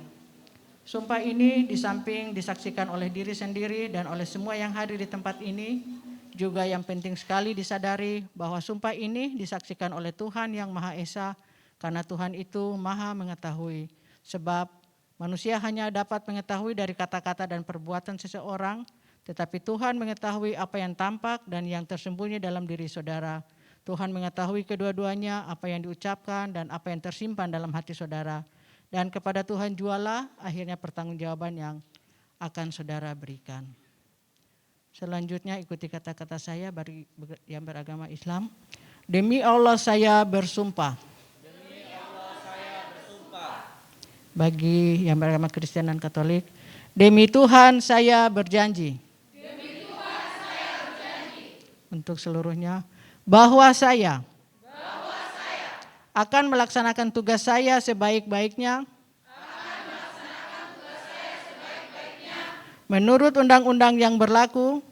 Speaker 8: Sumpah ini di samping disaksikan oleh diri sendiri dan oleh semua yang hadir di tempat ini, juga yang penting sekali disadari bahwa sumpah ini disaksikan oleh Tuhan yang Maha Esa, karena Tuhan itu Maha mengetahui. Sebab manusia hanya dapat mengetahui dari kata-kata dan perbuatan seseorang, tetapi Tuhan mengetahui apa yang tampak dan yang tersembunyi dalam diri saudara. Tuhan mengetahui kedua-duanya, apa yang diucapkan dan apa yang tersimpan dalam hati saudara. Dan kepada Tuhan jualah akhirnya pertanggungjawaban yang akan saudara berikan. Selanjutnya ikuti kata-kata saya bagi yang beragama Islam. Demi Allah saya bersumpah. Demi Allah saya bersumpah. Bagi yang beragama Kristen dan Katolik. Demi Tuhan saya berjanji. Demi Tuhan saya berjanji. Untuk seluruhnya. Bahwa saya akan melaksanakan tugas saya sebaik-baiknya menurut undang-undang yang berlaku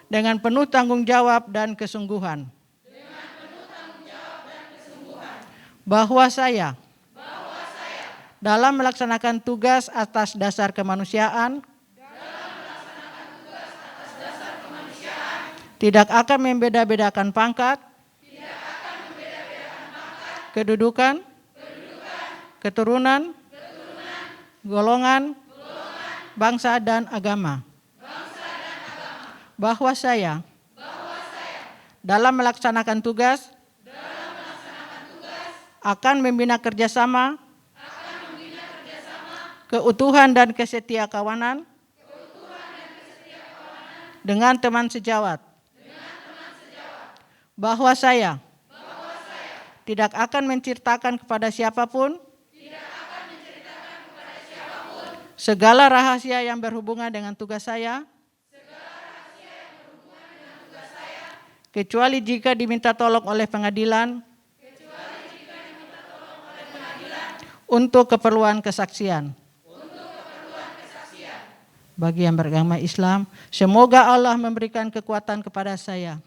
Speaker 8: dengan penuh tanggung jawab dan kesungguhan. Bahwa saya dalam melaksanakan tugas atas dasar kemanusiaan tidak akan membeda-bedakan pangkat, kedudukan, keturunan, golongan, bangsa dan agama. Bahwa saya dalam melaksanakan tugas akan membina kerjasama, keutuhan dan kesetiakawanan dengan teman sejawat. Bahwa saya tidak akan menceritakan kepada siapapun segala rahasia yang berhubungan dengan tugas saya, kecuali jika diminta tolong oleh pengadilan untuk keperluan kesaksian. Bagi yang beragama Islam, semoga Allah memberikan kekuatan kepada saya.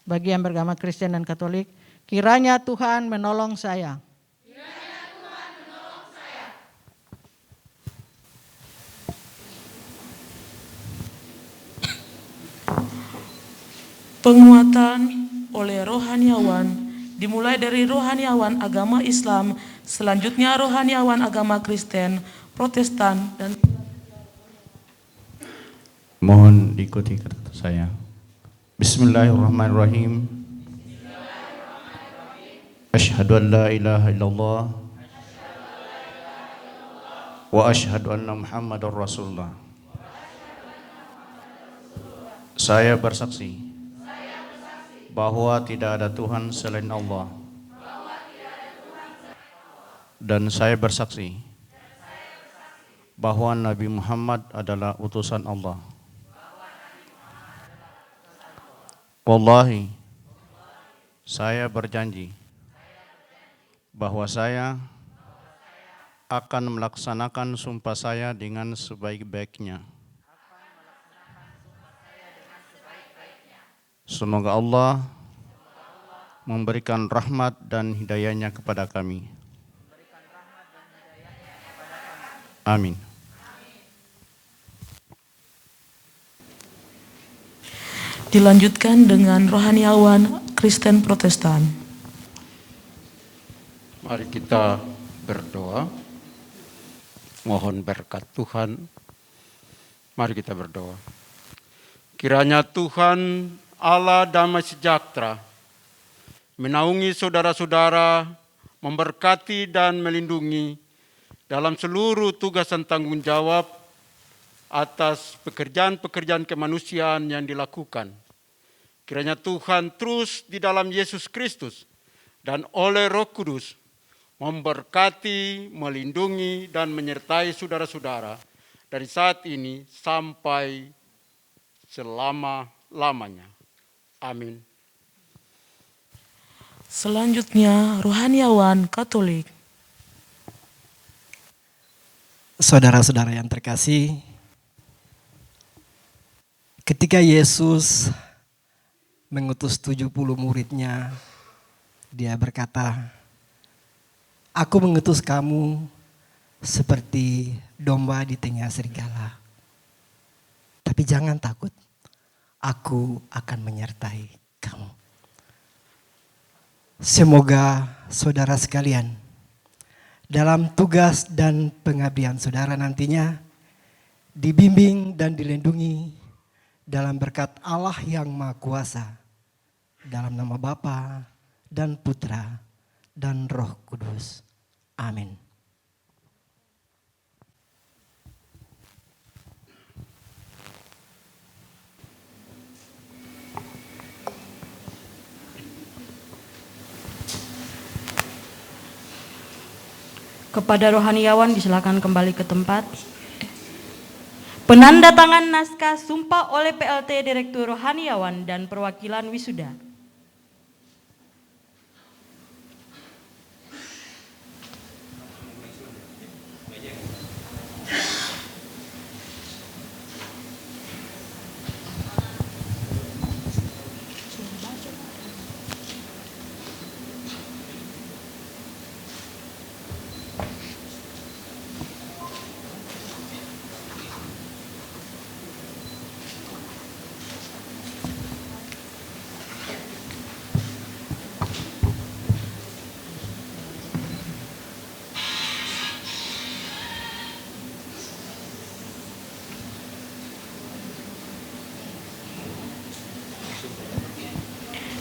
Speaker 8: Bagi yang beragama Kristen dan Katolik, kiranya Tuhan menolong saya.
Speaker 1: Penguatan oleh rohaniawan dimulai dari rohaniawan agama Islam, selanjutnya rohaniawan agama Kristen, Protestan, dan
Speaker 6: Mohon diikuti kata saya. Bismillahirrahmanirrahim. Asyhadu an la ilaha illallah wa asyhadu anna Muhammadar Rasulullah. Saya bersaksi bahwa tidak ada Tuhan selain Allah. Dan saya bersaksi bahwa Nabi Muhammad adalah utusan Allah. Wallahi, saya berjanji bahwa saya akan melaksanakan sumpah saya dengan sebaik-baiknya. Semoga Allah memberikan rahmat dan hidayahnya kepada kami. Amin.
Speaker 1: dilanjutkan dengan rohaniawan Kristen Protestan.
Speaker 3: Mari kita berdoa, mohon berkat Tuhan. Mari kita berdoa. Kiranya Tuhan Allah damai sejahtera menaungi saudara-saudara, memberkati dan melindungi dalam seluruh tugas dan tanggung jawab atas pekerjaan-pekerjaan kemanusiaan yang dilakukan. Kiranya Tuhan terus di dalam Yesus Kristus dan oleh Roh Kudus memberkati, melindungi, dan menyertai saudara-saudara dari saat ini sampai selama-lamanya. Amin.
Speaker 1: Selanjutnya, rohaniawan Katolik.
Speaker 9: Saudara-saudara yang terkasih, ketika Yesus mengutus 70 muridnya, dia berkata, "Aku mengutus kamu seperti domba di tengah serigala. Tapi jangan takut, aku akan menyertai kamu." Semoga saudara sekalian, dalam tugas dan pengabdian saudara nantinya, dibimbing dan dilindungi dalam berkat Allah yang Maha Kuasa, dalam nama Bapa dan Putra dan Roh Kudus. Amin.
Speaker 2: Kepada rohaniawan disilakan kembali ke tempat. Penanda tangan naskah sumpah oleh PLT Direktur Rohaniawan dan Perwakilan Wisuda.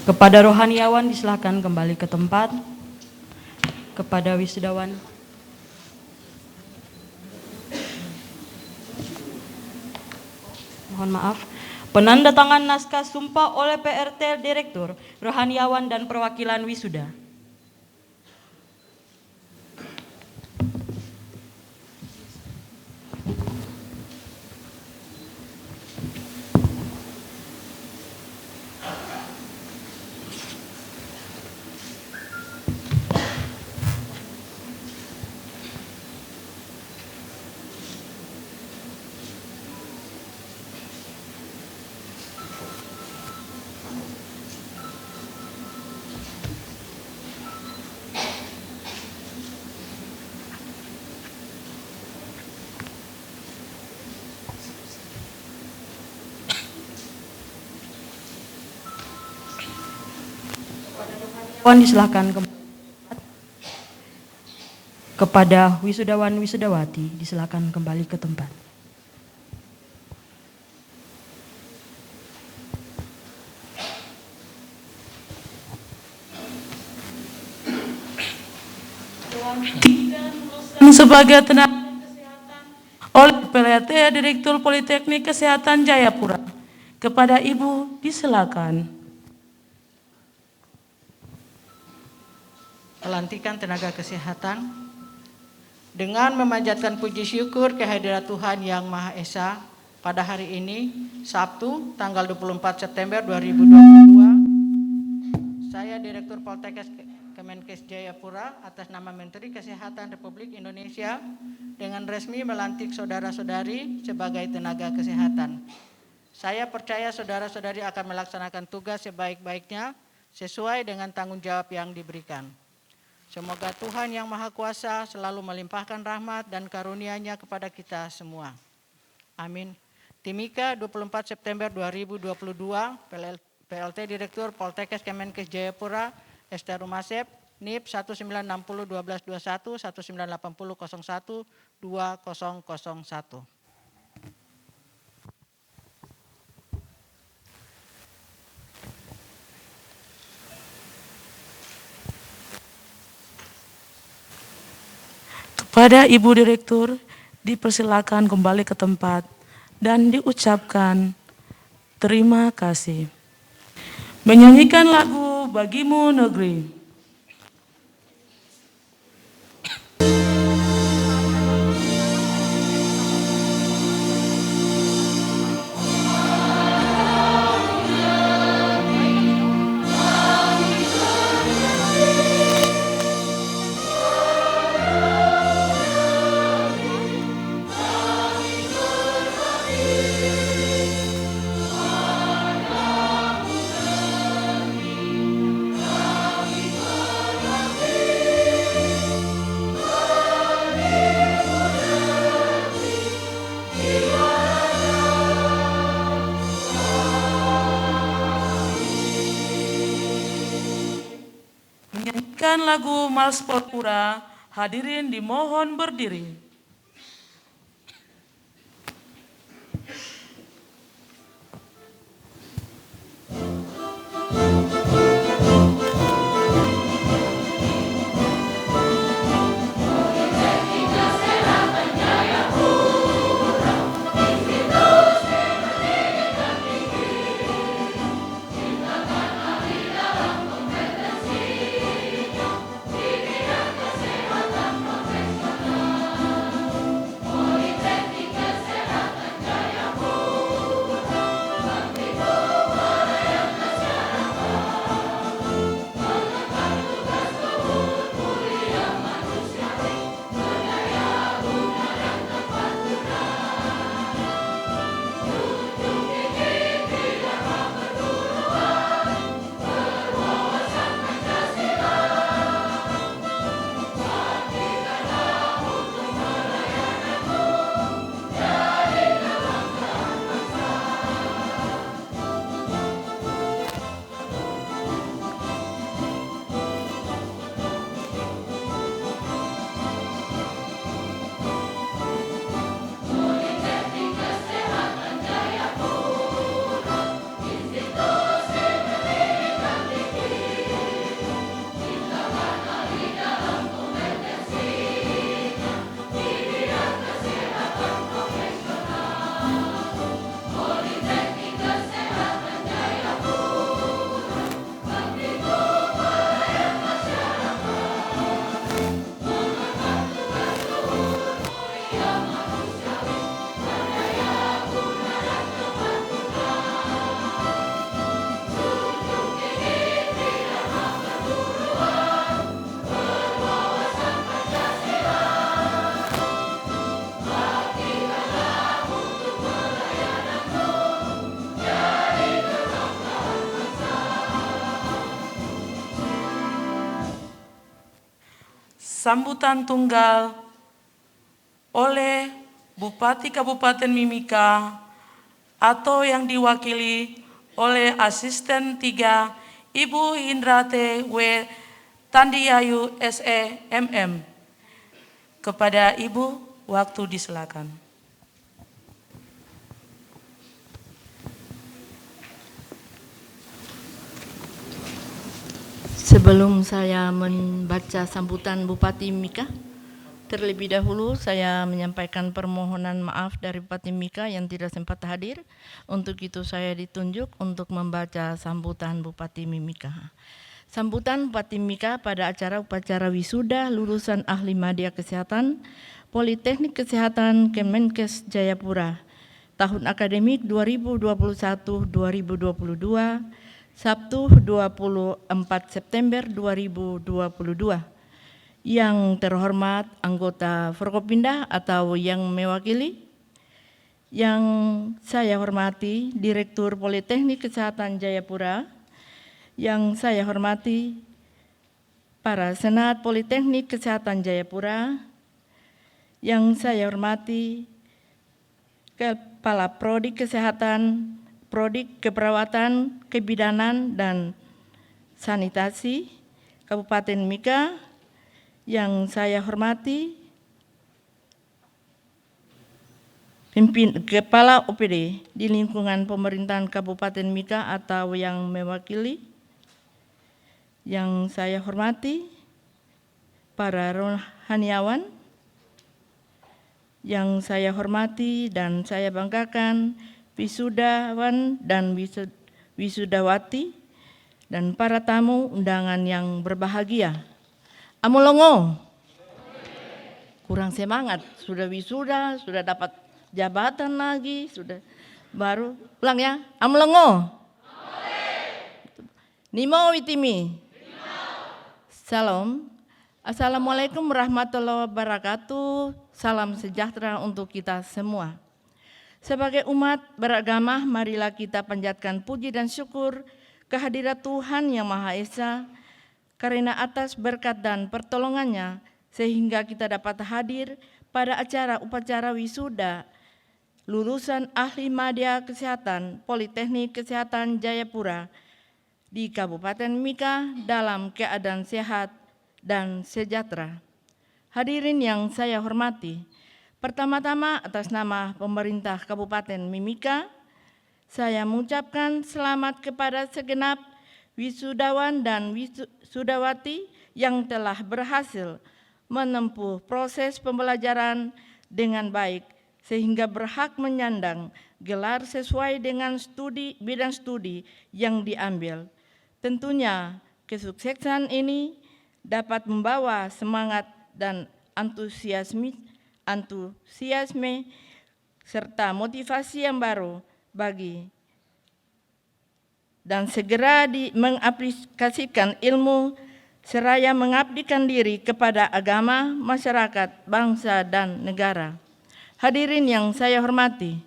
Speaker 2: Kepada rohaniawan disilakan kembali ke tempat. Kepada wisudawan. Mohon maaf. Penanda tangan naskah sumpah oleh PRT Direktur Rohaniawan dan Perwakilan Wisuda. Disilakan kepada wisudawan wisudawati disilakan kembali ke tempat.
Speaker 1: Sebagai tenaga kesehatan oleh PLT Direktur Politeknik Kesehatan Jayapura. Kepada Ibu disilakan.
Speaker 8: Pelantikan tenaga kesehatan dengan memanjatkan puji syukur kehadirat Tuhan Yang Maha Esa pada hari ini, Sabtu, tanggal 24 September 2022, saya Direktur Poltekkes Kemenkes Jayapura atas nama Menteri Kesehatan Republik Indonesia dengan resmi melantik saudara-saudari sebagai tenaga kesehatan. Saya percaya saudara-saudari akan melaksanakan tugas sebaik-baiknya sesuai dengan tanggung jawab yang diberikan. Semoga Tuhan Yang Maha Kuasa selalu melimpahkan rahmat dan karunia-Nya kepada kita semua. Amin. Timika 24 September 2022, PLT Direktur Poltekkes Kemenkes Jayapura, ST Rumasep, NIP 1960-1221, 1980-01, 2001.
Speaker 1: Pada Ibu Direktur dipersilakan kembali ke tempat dan diucapkan terima kasih. Menyanyikan lagu Bagimu Negeri. Menyanyikan lagu Malspurpura, hadirin dimohon berdiri. Sambutan tunggal oleh Bupati Kabupaten Mimika atau yang diwakili oleh Asisten 3 Ibu Indrate W. Tandiayu SE MM. Kepada Ibu, waktu disilakan.
Speaker 2: Sebelum saya membaca sambutan Bupati Mimika, terlebih dahulu saya menyampaikan permohonan maaf dari Bupati Mimika yang tidak sempat hadir. Untuk itu saya ditunjuk untuk membaca sambutan Bupati Mimika. Sambutan Bupati Mimika pada acara upacara wisuda lulusan ahli media kesehatan Politeknik Kesehatan Kemenkes Jayapura tahun akademik 2021-2022 Sabtu 24 September 2022. Yang terhormat anggota Forkopimda atau yang mewakili, yang saya hormati Direktur Politeknik Kesehatan Jayapura, yang saya hormati para Senat Politeknik Kesehatan Jayapura, yang saya hormati Kepala Prodi Kesehatan, Prodi Keperawatan, Kebidanan, dan Sanitasi Kabupaten Mimika, yang saya hormati Kepala OPD di lingkungan pemerintahan Kabupaten Mimika atau yang mewakili, yang saya hormati para rohaniawan, yang saya hormati dan saya banggakan wisudawan dan wisudawati, dan para tamu undangan yang berbahagia. Amolongo, kurang semangat, sudah wisuda, sudah dapat jabatan lagi, sudah baru ulang ya. Amolongo, Nimo Witimi, Salam. Assalamualaikum warahmatullahi wabarakatuh. Salam sejahtera untuk kita semua. Sebagai umat beragama, marilah kita panjatkan puji dan syukur kehadirat Tuhan Yang Maha Esa, karena atas berkat dan pertolongannya, sehingga kita dapat hadir pada acara upacara wisuda lulusan ahli media kesehatan Politeknik Kesehatan Jayapura di Kabupaten Mimika dalam keadaan sehat
Speaker 10: dan sejahtera. Hadirin yang saya hormati, pertama-tama atas nama pemerintah Kabupaten Mimika, saya mengucapkan selamat kepada segenap wisudawan dan wisudawati yang telah berhasil menempuh proses pembelajaran dengan baik sehingga berhak menyandang gelar sesuai dengan bidang studi yang diambil. Tentunya kesuksesan ini dapat membawa semangat dan antusiasme serta motivasi yang baru bagi dan segera mengaplikasikan ilmu seraya mengabdikan diri kepada agama, masyarakat, bangsa, dan negara. Hadirin yang saya hormati,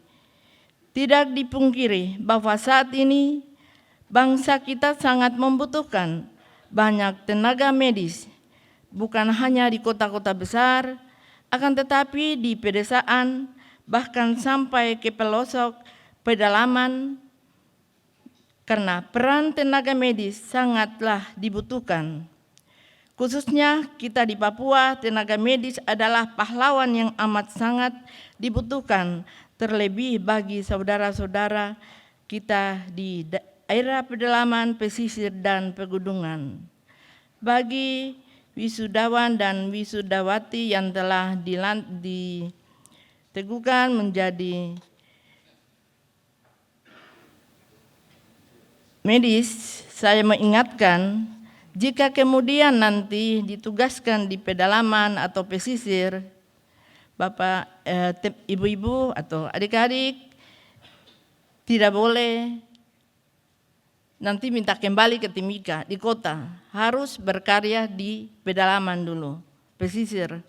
Speaker 10: tidak dipungkiri bahwa saat ini bangsa kita sangat membutuhkan banyak tenaga medis, bukan hanya di kota-kota besar, akan tetapi di pedesaan, bahkan sampai ke pelosok pedalaman, karena peran tenaga medis sangatlah dibutuhkan. Khususnya kita di Papua, tenaga medis adalah pahlawan yang amat sangat dibutuhkan, terlebih bagi saudara-saudara kita di daerah pedalaman, pesisir, dan pegunungan. Bagi wisudawan dan wisudawati yang telah diteguhkan menjadi medis, saya mengingatkan jika kemudian nanti ditugaskan di pedalaman atau pesisir, Bapak, Ibu-ibu atau adik-adik tidak boleh nanti minta kembali ke Timika di kota, harus berkarya di pedalaman dulu, pesisir.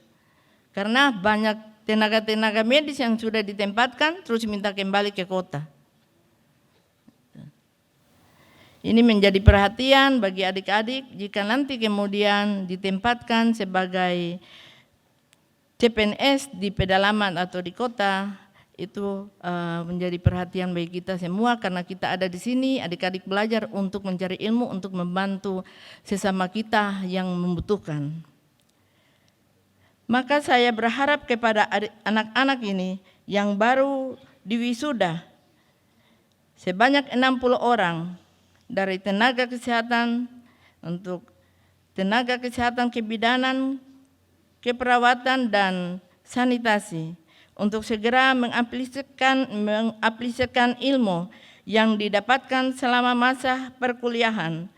Speaker 10: Karena banyak tenaga-tenaga medis yang sudah ditempatkan terus minta kembali ke kota. Ini menjadi perhatian bagi adik-adik jika nanti kemudian ditempatkan sebagai CPNS di pedalaman atau di kota, itu menjadi perhatian bagi kita semua karena kita ada di sini, adik-adik belajar untuk mencari ilmu, untuk membantu sesama kita yang membutuhkan. Maka saya berharap kepada anak-anak ini yang baru diwisuda, sebanyak 60 orang dari tenaga kesehatan, untuk tenaga kesehatan kebidanan, keperawatan, dan sanitasi, untuk segera mengaplikasikan ilmu yang didapatkan selama masa perkuliahan.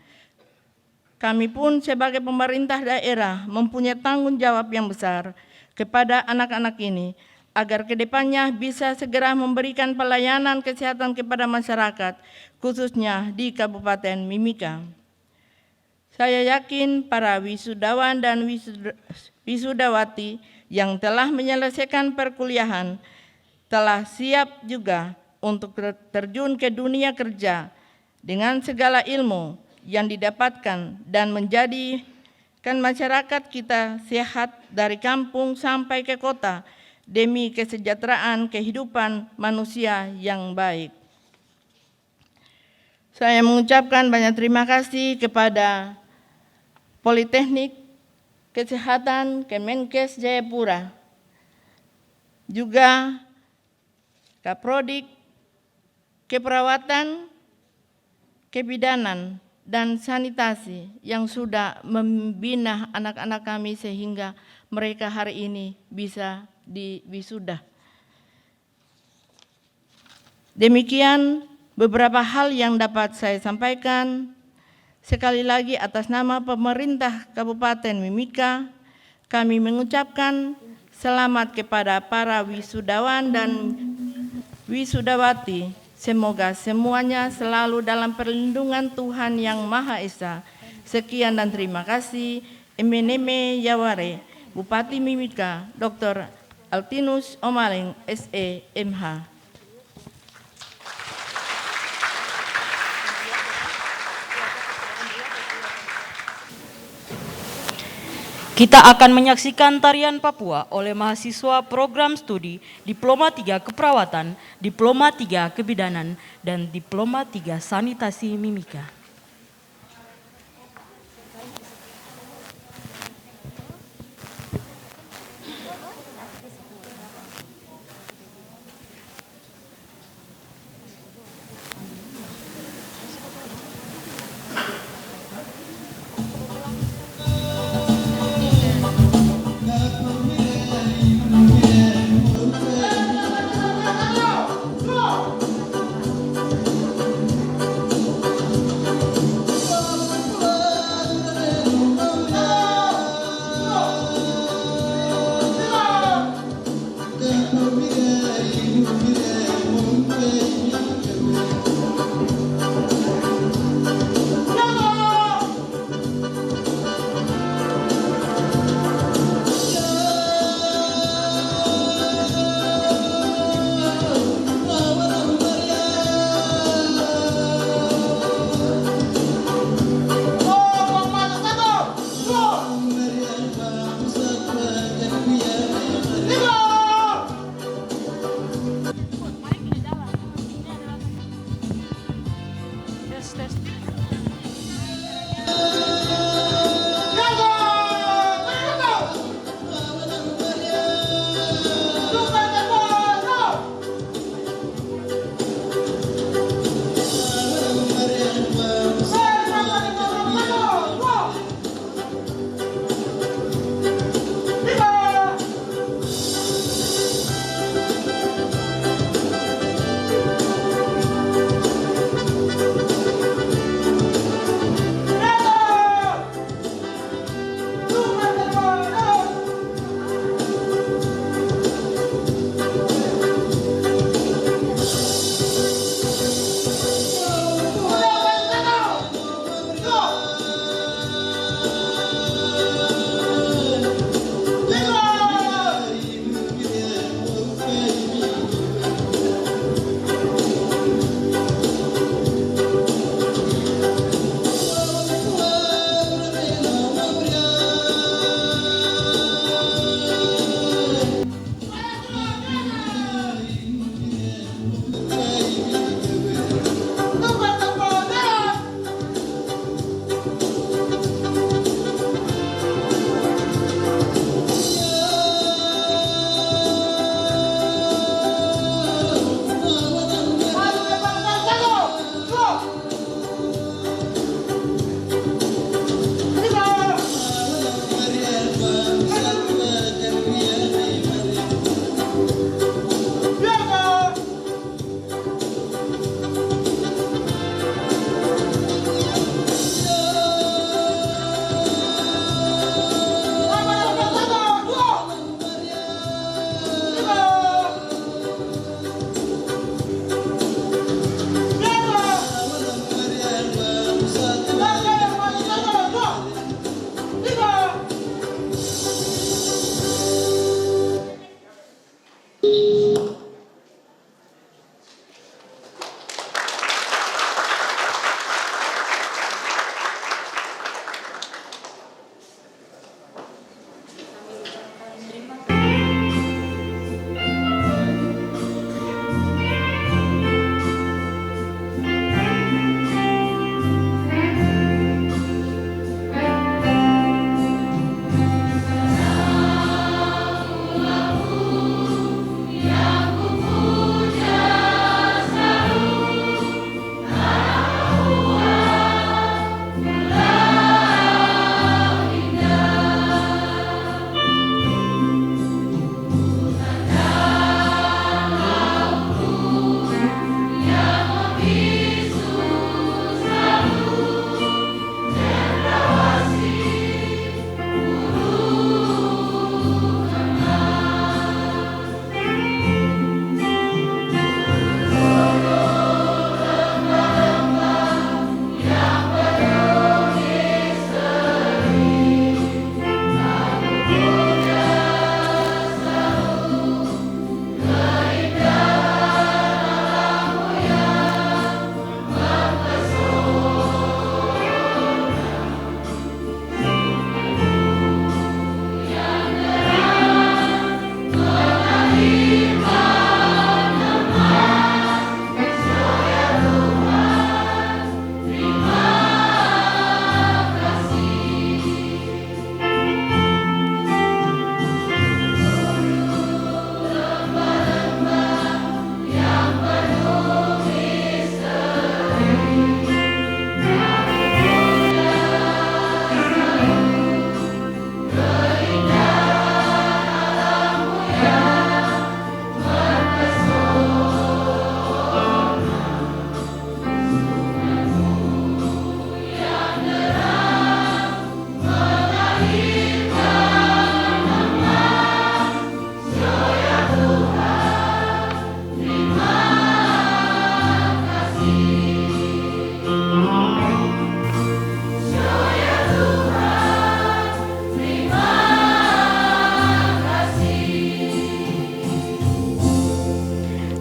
Speaker 10: Kami pun sebagai pemerintah daerah mempunyai tanggung jawab yang besar kepada anak-anak ini agar kedepannya bisa segera memberikan pelayanan kesehatan kepada masyarakat, khususnya di Kabupaten Mimika. Saya yakin para wisudawan dan wisudawati yang telah menyelesaikan perkuliahan telah siap juga untuk terjun ke dunia kerja dengan segala ilmu yang didapatkan dan menjadikan masyarakat kita sehat dari kampung sampai ke kota demi kesejahteraan kehidupan manusia yang baik. Saya mengucapkan banyak terima kasih kepada Politeknik Kesehatan Kemenkes Jayapura, juga Kaprodik Keperawatan, Kebidanan, dan Sanitasi yang sudah membina anak-anak kami sehingga mereka hari ini bisa diwisuda. Demikian beberapa hal yang dapat saya sampaikan. Sekali lagi atas nama pemerintah Kabupaten Mimika, kami mengucapkan selamat kepada para wisudawan dan wisudawati. Semoga semuanya selalu dalam perlindungan Tuhan Yang Maha Esa. Sekian dan terima kasih. Emeneme Yaware, Bupati Mimika, Dr. Altinus Omaleng, SE, MH.
Speaker 2: Kita akan menyaksikan tarian Papua oleh mahasiswa program studi Diploma 3 Keperawatan, Diploma 3 Kebidanan, dan Diploma 3 Sanitasi Mimika.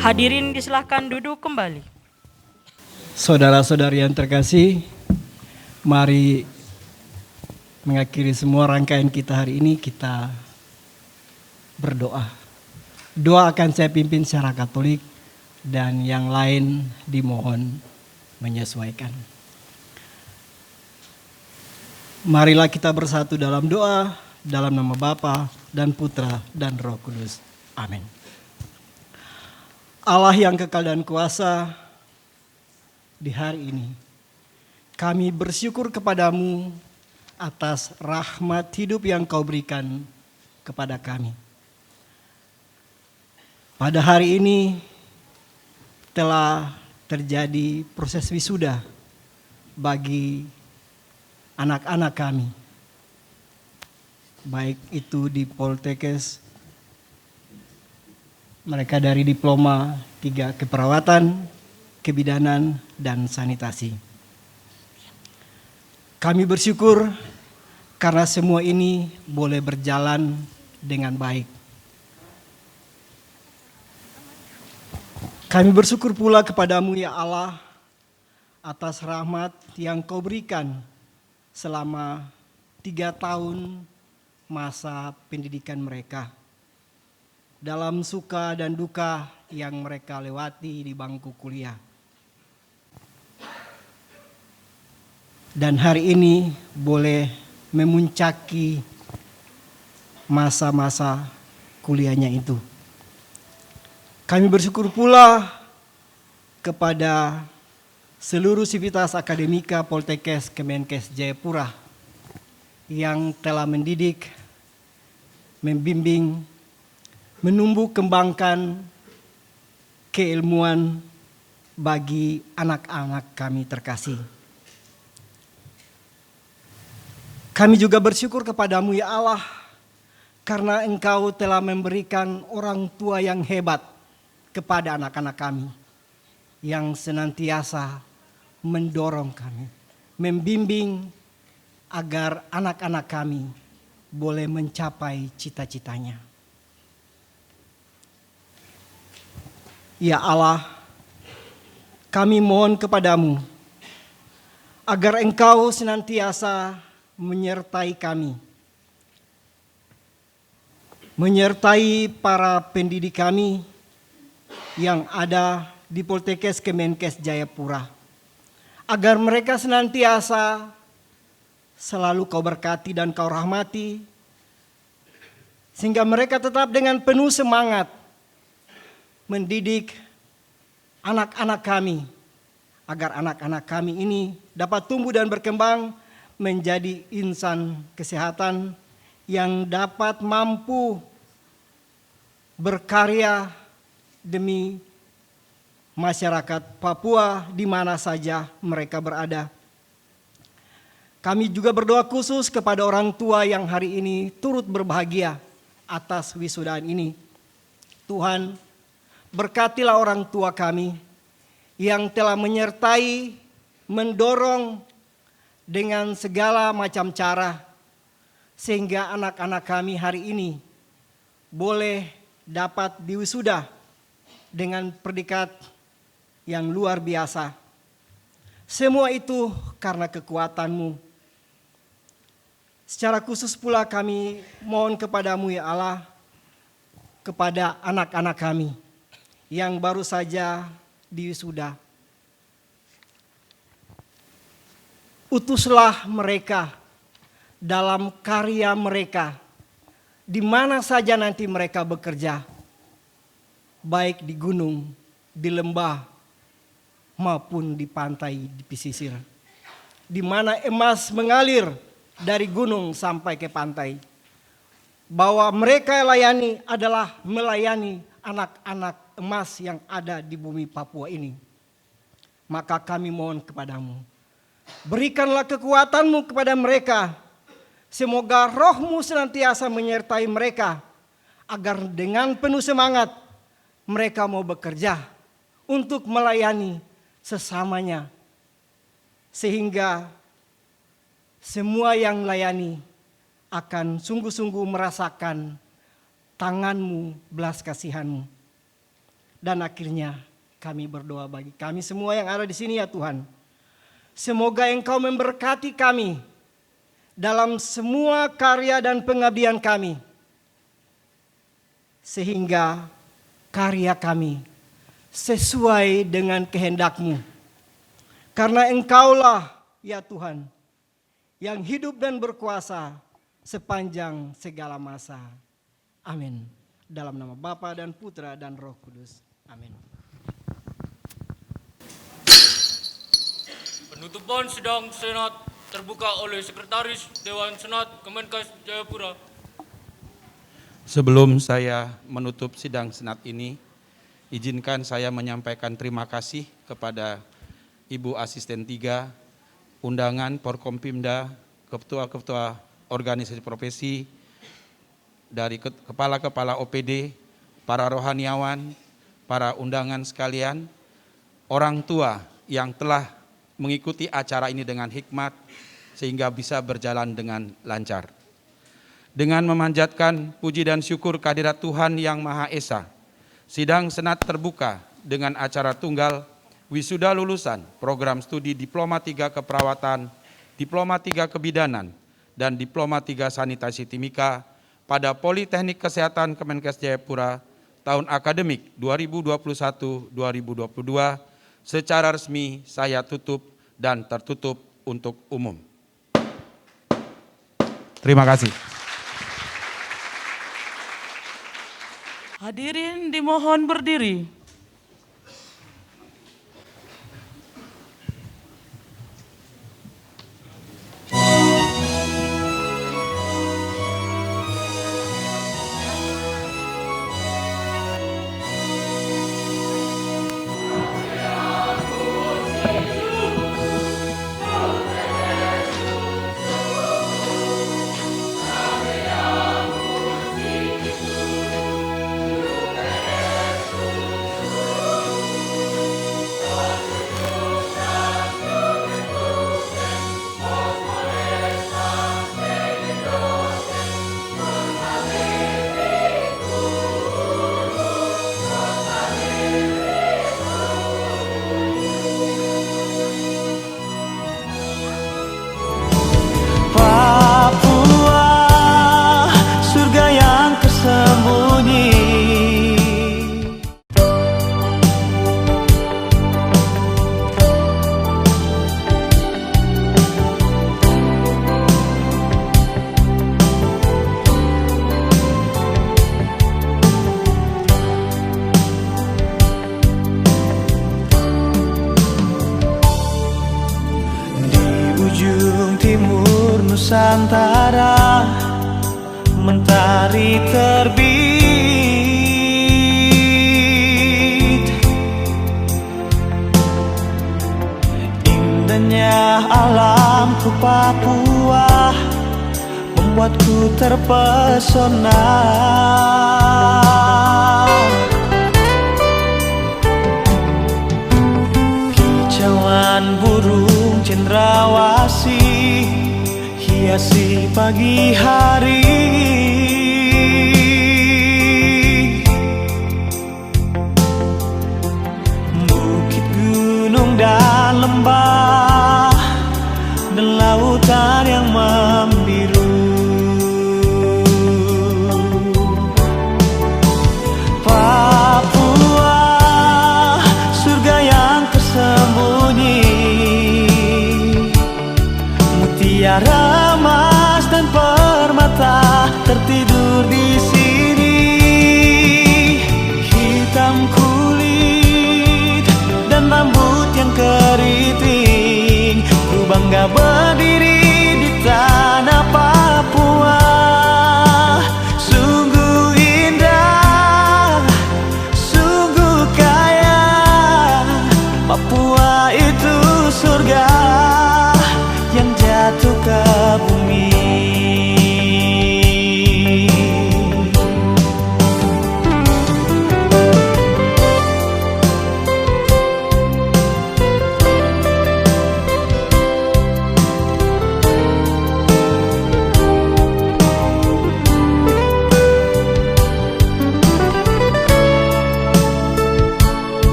Speaker 2: Hadirin disilahkan duduk kembali.
Speaker 9: Saudara-saudari yang terkasih, mari mengakhiri semua rangkaian kita hari ini, kita berdoa. Doa akan saya pimpin secara Katolik dan yang lain dimohon menyesuaikan. Marilah kita bersatu dalam doa, dalam nama Bapa dan Putra dan Roh Kudus. Amin. Allah yang kekal dan kuasa, di hari ini kami bersyukur kepadamu atas rahmat hidup yang kau berikan kepada kami. Pada hari ini telah terjadi proses wisuda bagi anak-anak kami, baik itu di Poltekkes, mereka dari diploma 3 keperawatan, kebidanan, dan sanitasi. Kami bersyukur karena semua ini boleh berjalan dengan baik. Kami bersyukur pula kepadamu ya Allah atas rahmat yang kau berikan selama 3 tahun masa pendidikan mereka. Dalam suka dan duka yang mereka lewati di bangku kuliah. Dan hari ini boleh memuncaki masa-masa kuliahnya itu. Kami bersyukur pula kepada seluruh sivitas akademika Poltekkes Kemenkes Jayapura yang telah mendidik, membimbing, menumbuh kembangkan keilmuan bagi anak-anak kami terkasih. Kami juga bersyukur kepadamu ya Allah, karena Engkau telah memberikan orang tua yang hebat kepada anak-anak kami, yang senantiasa mendorong kami, membimbing agar anak-anak kami boleh mencapai cita-citanya. Ya Allah, kami mohon kepadamu agar Engkau senantiasa menyertai kami, menyertai para pendidik kami yang ada di Poltekkes Kemenkes Jayapura, agar mereka senantiasa selalu kau berkati dan kau rahmati, sehingga mereka tetap dengan penuh semangat mendidik anak-anak kami, agar anak-anak kami ini dapat tumbuh dan berkembang menjadi insan kesehatan yang dapat mampu berkarya demi masyarakat Papua di mana saja mereka berada. Kami juga berdoa khusus kepada orang tua yang hari ini turut berbahagia atas wisudaan ini. Tuhan, berkatilah orang tua kami yang telah menyertai, mendorong dengan segala macam cara, sehingga anak-anak kami hari ini boleh dapat diwisuda dengan predikat yang luar biasa. Semua itu karena kekuatan-Mu. Secara khusus pula kami mohon kepadamu ya Allah, kepada anak-anak kami yang baru saja diwisuda. Utuslah mereka dalam karya mereka, di mana saja nanti mereka bekerja, baik di gunung, di lembah, maupun di pantai, di pesisir. Di mana emas mengalir dari gunung sampai ke pantai. Bahwa mereka layani adalah melayani anak-anak emas yang ada di bumi Papua ini. Maka kami mohon kepadamu, berikanlah kekuatan-Mu kepada mereka. Semoga Roh-Mu senantiasa menyertai mereka, agar dengan penuh semangat mereka mau bekerja untuk melayani sesamanya. Sehingga semua yang layani akan sungguh-sungguh merasakan tangan-Mu, belas kasihan-Mu. Dan akhirnya kami berdoa bagi kami semua yang ada di sini ya Tuhan. Semoga Engkau memberkati kami dalam semua karya dan pengabdian kami. Sehingga karya kami sesuai dengan kehendak-Mu. Karena Engkaulah ya Tuhan yang hidup dan berkuasa sepanjang segala masa. Amin. Dalam nama Bapa dan Putra dan Roh Kudus. Amin.
Speaker 4: Penutupan sidang Senat terbuka oleh Sekretaris Dewan Senat Kemenkes Jayapura.
Speaker 3: Sebelum saya menutup sidang Senat ini, izinkan saya menyampaikan terima kasih kepada Ibu Asisten 3, undangan Porkompimda, ketua-ketua organisasi profesi, dari kepala-kepala OPD, para rohaniawan, para undangan sekalian, orang tua yang telah mengikuti acara ini dengan hikmat sehingga bisa berjalan dengan lancar. Dengan memanjatkan puji dan syukur kehadirat Tuhan Yang Maha Esa, sidang Senat terbuka dengan acara tunggal wisuda lulusan program studi Diploma 3 Keperawatan, Diploma 3 Kebidanan, dan Diploma 3 Sanitasi Timika pada Politeknik Kesehatan Kemenkes Jayapura tahun akademik 2021-2022 secara resmi saya tutup dan tertutup untuk umum. Terima kasih.
Speaker 1: Hadirin dimohon berdiri.
Speaker 11: Nusantara mentari terbit, indahnya alamku Papua membuatku terpesona. Kicauan burung cendrawasih hiasi pagi hari, bukit, gunung, dan lembah, dan lautan yang membiru. Papua, surga yang tersembunyi, mutiara emas dan permata tertidur di sini. Hitam kulit dan rambut yang keriting,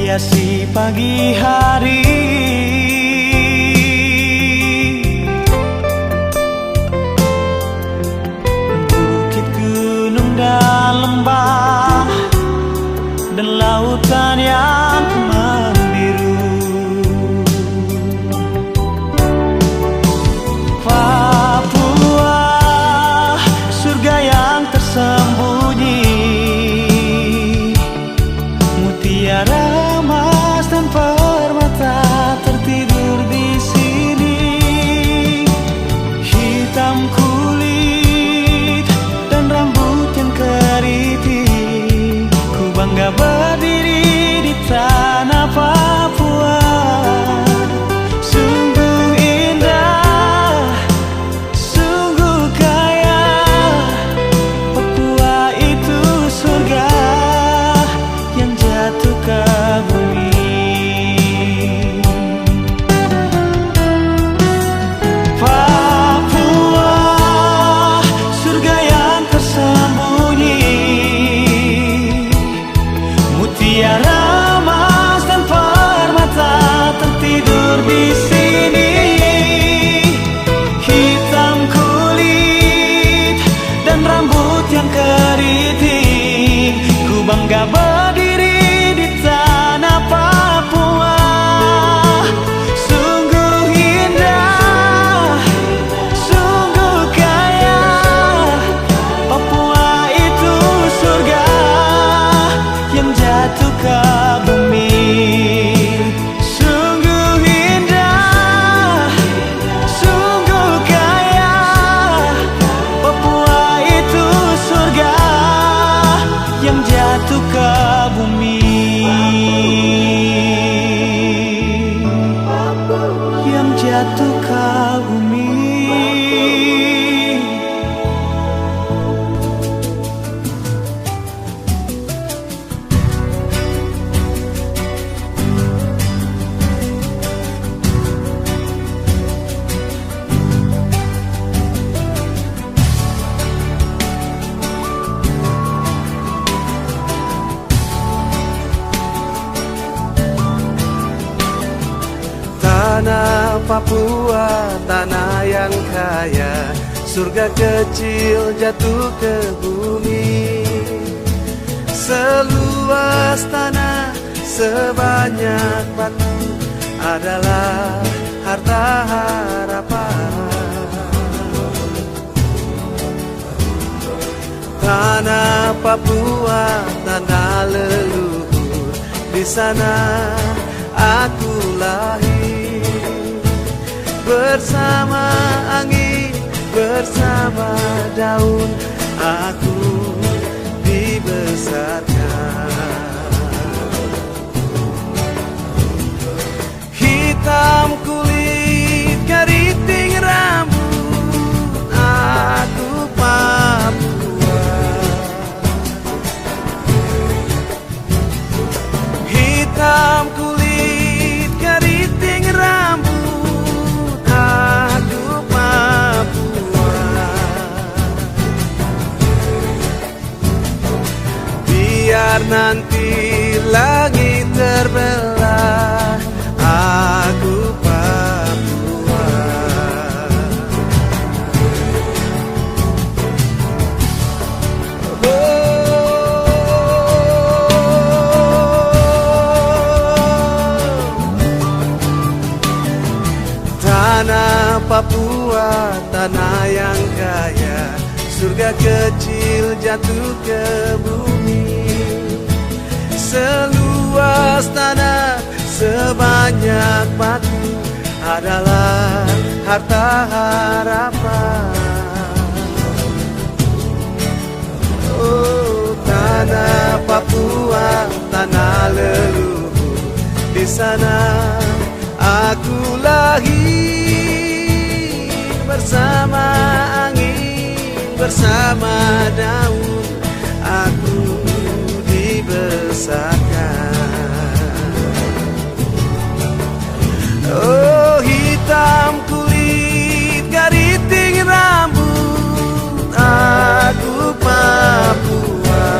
Speaker 11: menghiasi pagi hari. Bukit, gunung dan lembah, dan lautan yang membiru. Papua, surga yang tersembunyi, mutiara emas dan permata tertidur di sini. Hitam kulit dan rambut yang keriting, ku bangga berdiri di tanah Papua. Sungguh indah, sungguh kaya, Papua itu surga yang jatuh ke bumi. Papua, surga yang tersembunyi, mutiara emas dan permata tertidur di sini. Hitam kulit dan rambut yang keriting, ku bangga berdiri di tanah Papua. Sungguh indah, sungguh kaya, Papua itu surga yang jatuh ke bumi. Sungguh indah, sungguh kaya, Papua itu surga yang jatuh ke bumi. Yang jatuh ke bumi.
Speaker 12: Tanah Papua, tanah yang kaya, surga kecil jatuh ke bumi. Seluas tanah, sebanyak batu adalah harta harapan. Tanah Papua, tanah leluhur, di sana aku lahir. Bersama angin, bersama daun, aku dibesarkan. Hitam kulit, keriting rambut, aku Papua. Hitam kulit, keriting rambut, aku Papua. Biar nanti langit terbelah, aku Papua. Tanah Papua, tanah yang kaya, surga kecil jatuh ke bumi. Seluas tanah, sebanyak batu adalah harta harapan. Oh, tanah Papua, tanah leluhur, di sana aku lahir. Bersama angin, bersama daun, aku dibesarkan. Oh, hitam kulit, keriting rambut, aku Papua.